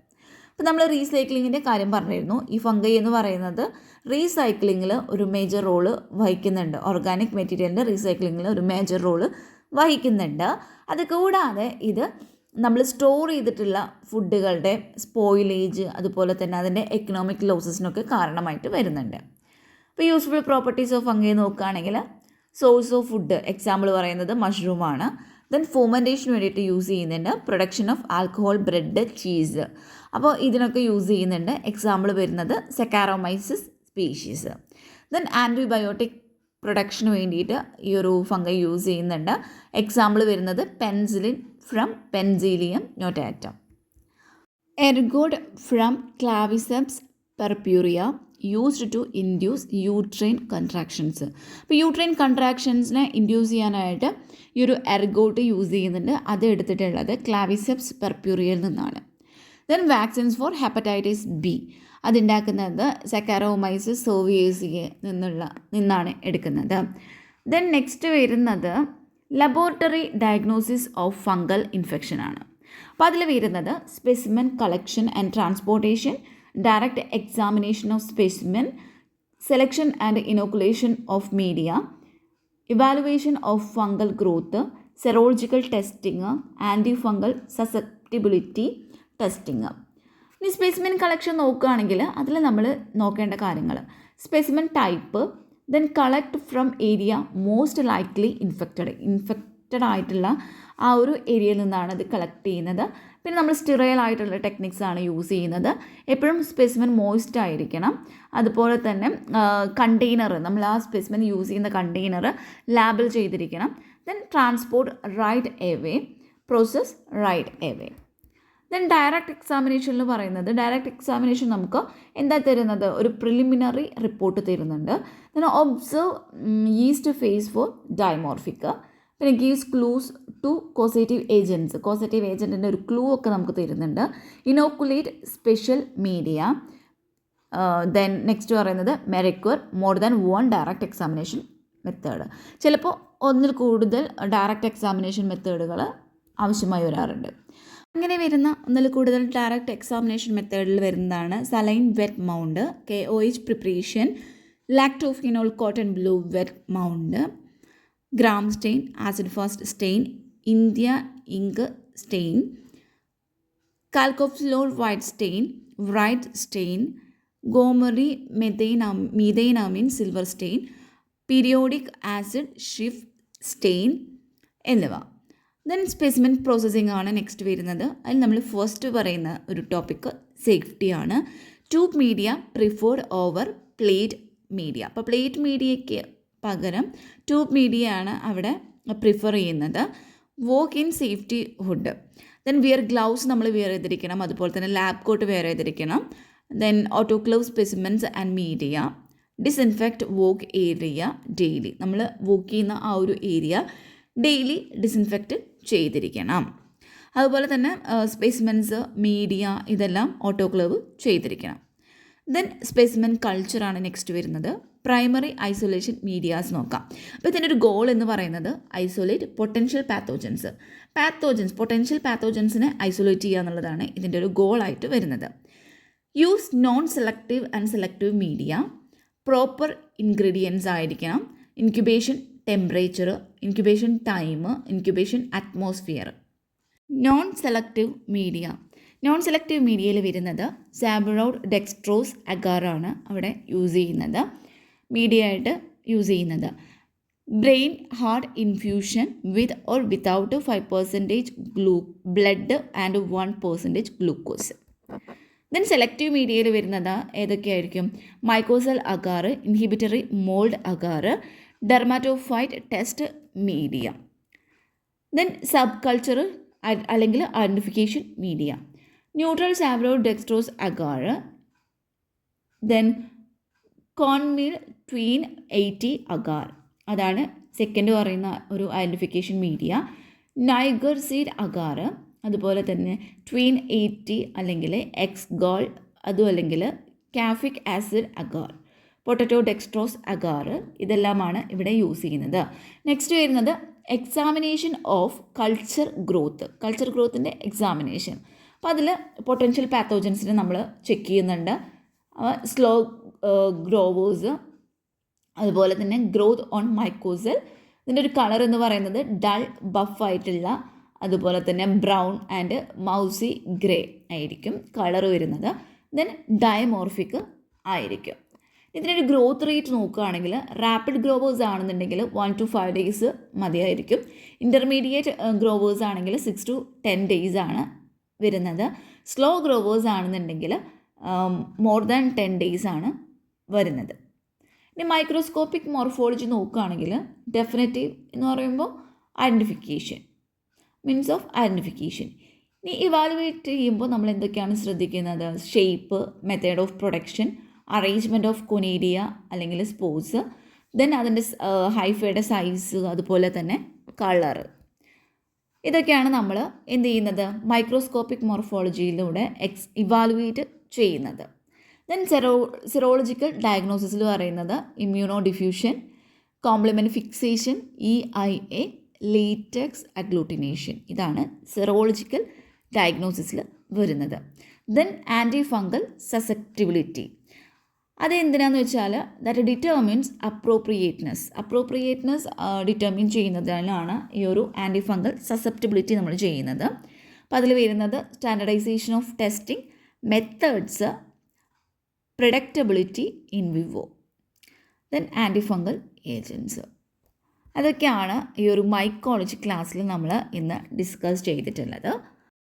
അപ്പോൾ നമ്മൾ റീസൈക്ലിങ്ങിൻ്റെ കാര്യം പറഞ്ഞിരുന്നു. ഈ ഫംഗൈ എന്ന് പറയുന്നത് റീസൈക്ലിങ്ങിൽ ഒരു മേജർ റോള് വഹിക്കുന്നുണ്ട്. ഓർഗാനിക് മെറ്റീരിയലിൻ്റെ റീസൈക്ലിങ്ങിൽ ഒരു മേജർ റോള് വഹിക്കുന്നുണ്ട്. അതുകൂടാതെ ഇത് നമ്മൾ സ്റ്റോർ ചെയ്തിട്ടുള്ള ഫുഡുകളുടെ സ്പോയിലേജ് അതുപോലെ തന്നെ അതിൻ്റെ എക്കണോമിക് ലോസസിനൊക്കെ കാരണമായിട്ട് വരുന്നുണ്ട്. ഇപ്പോൾ യൂസ്ഫുൾ പ്രോപ്പർട്ടീസ് ഓഫ് ഫംഗൈ നോക്കുകയാണെങ്കിൽ സോഴ്സ് ഓഫ് ഫുഡ് എക്സാമ്പിൾ പറയുന്നത് മഷ്റൂമാണ്. ദെൻ ഫെർമെൻറ്റേഷന് വേണ്ടിയിട്ട് യൂസ് ചെയ്യുന്നുണ്ട്. Production of alcohol, bread, cheese, അപ്പോൾ ഇതിനൊക്കെ യൂസ് ചെയ്യുന്നുണ്ട്. എക്സാമ്പിൾ വരുന്നത് സെക്കാറോമൈസിസ് സ്പീഷീസ്. ദെൻ ആൻറ്റിബയോട്ടിക് പ്രൊഡക്ഷന് വേണ്ടിയിട്ട് ഈ ഒരു ഫംഗൈ യൂസ് ചെയ്യുന്നുണ്ട്. എക്സാമ്പിൾ വരുന്നത് penicillin from Penicillium notatum. Ergot from Claviceps purpurea used to induce uterine contractions. അപ്പോൾ യൂട്രൈൻ കൺട്രാക്ഷൻസിനെ ഇൻഡ്യൂസ് ചെയ്യാനായിട്ട് ഈ ഒരു എർഗോട്ട് യൂസ് ചെയ്യുന്നുണ്ട്. അത് എടുത്തിട്ടുള്ളത് ക്ലാവിസെപ്സ് പെർപ്യൂറിയയിൽ നിന്നാണ്. Then vaccines for hepatitis B അതുണ്ടാക്കുന്നത് സെക്കാരോമൈസിസ് സെർവിയേസിയെ നിന്നാണ് എടുക്കുന്നത്. ദെൻ നെക്സ്റ്റ് വരുന്നത് laboratory diagnosis of fungal infection ആണ്. അപ്പോൾ അതിൽ വരുന്നത് specimen collection and transportation, direct examination of specimen, selection and inoculation of media, evaluation of fungal growth, serological testing, anti fungal susceptibility testing. ഇനി specimen collection നോക്കുകയാണെങ്കിൽ അതിൽ നമ്മൾ നോക്കേണ്ട കാര്യങ്ങൾ specimen type, then collect from area most likely infected ആയിട്ടുള്ള ആ ഒരു ഏരിയയിൽ നിന്നാണ് ഇത് കളക്ട് ചെയ്യുന്നത്. പിന്നെ നമ്മൾ സ്റ്റിറൈൽ ആയിട്ടുള്ള ടെക്നിക്സ് ആണ് യൂസ് ചെയ്യുന്നത്. എപ്പോഴും സ്പെസിമെൻ മോയ്സ്റ്റ് ആയിരിക്കണം. അതുപോലെ തന്നെ കണ്ടെയ്നർ, നമ്മൾ ആ സ്പെസിമെൻ യൂസ് ചെയ്യുന്ന കണ്ടെയ്നർ ലാബിൽ ചെയ്തിരിക്കണം. Then transport right away, process right away. Then direct എക്സാമിനേഷനിൽ പറയുന്നത്, ഡയറക്റ്റ് എക്സാമിനേഷൻ നമുക്ക് എന്താ തരുന്നത്, ഒരു പ്രിലിമിനറി റിപ്പോർട്ട് തരുന്നുണ്ട്. Then observe yeast phase for dimorphic, പിന്നെ gives clues to causative agents, causative ഏജൻറ്റിൻ്റെ ഒരു ക്ലൂ ഒക്കെ നമുക്ക് തരുന്നുണ്ട്. Inoculate special media. Then next പറയുന്നത് may require more than one direct examination method. ചിലപ്പോൾ ഒന്നിൽ കൂടുതൽ ഡയറക്റ്റ് എക്സാമിനേഷൻ മെത്തേഡുകൾ ആവശ്യമായി വരാറുണ്ട്. അങ്ങനെ വരുന്ന ഒന്നിൽ കൂടുതൽ ഡയറക്റ്റ് എക്സാമിനേഷൻ മെത്തേഡിൽ വരുന്നതാണ് saline wet mount, KOH preparation, lactophenol cotton blue wet mount, Gram stain, acid fast stain, India ink stain, calcofluor white stain, Wright stain, Gomori methenamine silver stain, periodic acid Schiff stain എന്നിവ. Then specimen processing ആണ് next വരുന്നത്. അതിൽ നമ്മൾ first പറയുന്ന ഒരു topic സേഫ്റ്റിയാണ്. Tube media preferred over plate media. അപ്പോൾ plate മീഡിയയ്ക്ക് പകരം ട്യൂബ് മീഡിയ ആണ് അവിടെ പ്രിഫർ ചെയ്യുന്നത്. Work in safety hood. Then wear gloves നമ്മൾ വെയർ ചെയ്തിരിക്കണം. അതുപോലെ തന്നെ ലാബ് കോട്ട് വെയർ ചെയ്തിരിക്കണം. Then autoclave specimens and media. Disinfect work area daily. നമ്മൾ വർക്ക് ചെയ്യുന്ന ആ ഒരു ഏരിയ ഡെയിലി ഡിസ്ഇൻഫെക്റ്റ് ചെയ്തിരിക്കണം. അതുപോലെ തന്നെ സ്പെസിമെൻസ്, മീഡിയ ഇതെല്ലാം ഓട്ടോക്ലേവ് ചെയ്തിരിക്കണം. ദെൻ സ്പെസിമെൻ കൾച്ചറാണ് നെക്സ്റ്റ് വരുന്നത്. പ്രൈമറി ഐസൊലേഷൻ മീഡിയാസ് നോക്കാം. അപ്പോൾ ഇതിൻ്റെ ഒരു ഗോൾ എന്ന് പറയുന്നത് ഐസൊലേറ്റ് പൊട്ടൻഷ്യൽ പാത്തോജൻസ്. പൊട്ടൻഷ്യൽ പാത്തോജൻസിനെ ഐസൊലേറ്റ് ചെയ്യുക എന്നുള്ളതാണ് ഇതിൻ്റെ ഒരു ഗോളായിട്ട് വരുന്നത്. Use non selective and selective media. Proper ingredients ആയിരിക്കണം. Incubation temperature, incubation time, incubation atmosphere. Non selective മീഡിയയിൽ വരുന്നത് സാബറോഡ് ഡെക്സ്ട്രോസ് അഗാറാണ് അവിടെ യൂസ് ചെയ്യുന്നത്, മീഡിയ ആയിട്ട് യൂസ് ചെയ്യുന്നത്. Brain heart infusion with or without 5% blood and 1% glucose. Then selective മീഡിയയിൽ വരുന്നത് ഏതൊക്കെയായിരിക്കും? Mycosel agar, inhibitory mould agar, dermatophyte test media. Then sub culture അല്ലെങ്കിൽ identification media. Neutral Sabouraud dextrose agar. Then cornmeal tween 80 agar, അതാണ് second പറയുന്ന ഒരു identification media. Niger seed agar, അതുപോലെ തന്നെ tween 80 അല്ലെങ്കിൽ എക്സ് ഗോൾ, അതും അല്ലെങ്കിൽ caffeic acid agar, potato dextrose agar, ഇതെല്ലാമാണ് ഇവിടെ യൂസ് ചെയ്യുന്നത്. നെക്സ്റ്റ് വരുന്നത് എക്സാമിനേഷൻ ഓഫ് കൾച്ചർ ഗ്രോത്തിൻ്റെ എക്സാമിനേഷൻ. അപ്പോൾ അതിൽ പൊട്ടൻഷ്യൽ പാത്തോജൻസിനെ നമ്മൾ ചെക്ക് ചെയ്യുന്നുണ്ട്. സ്ലോ ഗ്രോവേഴ്സ്, അതുപോലെ തന്നെ ഗ്രോത്ത് ഓൺ മൈക്കോസെൽ. ഇതിൻ്റെ ഒരു കളർ എന്ന് പറയുന്നത് ഡൾ ബഫായിട്ടുള്ള, അതുപോലെ തന്നെ ബ്രൗൺ ആൻഡ് മൗസി ഗ്രേ ആയിരിക്കും കളർ വരുന്നത്. ദെൻ ഡയമോർഫിക് ആയിരിക്കും. ഇതിനൊരു ഗ്രോത്ത് റേറ്റ് നോക്കുകയാണെങ്കിൽ റാപ്പിഡ് ഗ്രോവേഴ്സ് ആണെന്നുണ്ടെങ്കിൽ 1 to 5 days മതിയായിരിക്കും. ഇൻ്റർമീഡിയറ്റ് ഗ്രോവേഴ്സ് ആണെങ്കിൽ 6 to 10 days ആണ് വരുന്നത്. സ്ലോ ഗ്രോവേഴ്സ് ആണെന്നുണ്ടെങ്കിൽ മോർ ദാൻ 10 days ആണ് വരുന്നത്. ഇനി മൈക്രോസ്കോപ്പിക് മോർഫോളജി നോക്കുകയാണെങ്കിൽ ഡെഫിനറ്റീവ് എന്ന് പറയുമ്പോൾ ഐഡൻറ്റിഫിക്കേഷൻ, മീൻസ് ഓഫ് ഐഡൻറ്റിഫിക്കേഷൻ. ഇനി ഇവാലുവേറ്റ് ചെയ്യുമ്പോൾ നമ്മൾ എന്തൊക്കെയാണ് ശ്രദ്ധിക്കുന്നത്? Shape, method of production, arrangement of conidia അല്ലെങ്കിൽ സ്പോർട്സ്, ദെൻ അതിൻ്റെ ഹൈഫയുടെ സൈസ്, അതുപോലെ തന്നെ കളർ. ഇതൊക്കെയാണ് നമ്മൾ എന്ത് ചെയ്യുന്നത്? മൈക്രോസ്കോപ്പിക് മോർഫോളജിയിലൂടെ ഇവാലുവേറ്റ് ചെയ്യുന്നത്. ദെൻ സെറോളജിക്കൽ ഡയഗ്നോസിസിൽ പറയുന്നത് immuno diffusion, complement fixation, EIA, latex agglutination. ഇതാണ് സെറോളജിക്കൽ ഡയഗ്നോസിസിൽ വരുന്നത്. Then anti fungal susceptibility. അത് എന്തിനാന്ന് വെച്ചാൽ ദാറ്റ് ഡിറ്റർമിൻസ് അപ്രോപ്രിയേറ്റ്നെസ് ഡിറ്റർമിൻ ചെയ്യുന്നതിനാണ് ഈ ഒരു ആൻറ്റി ഫംഗൽ സസെപ്റ്റിബിലിറ്റി നമ്മൾ ചെയ്യുന്നത്. അപ്പോൾ അതിൽ വരുന്നത് standardisation of testing methods, predictability in vivo, then anti fungal agents. അതൊക്കെയാണ് ഈ ഒരു മൈക്കോളജി ക്ലാസ്സിൽ നമ്മൾ ഇന്ന് ഡിസ്കസ് ചെയ്തിട്ടുള്ളത്.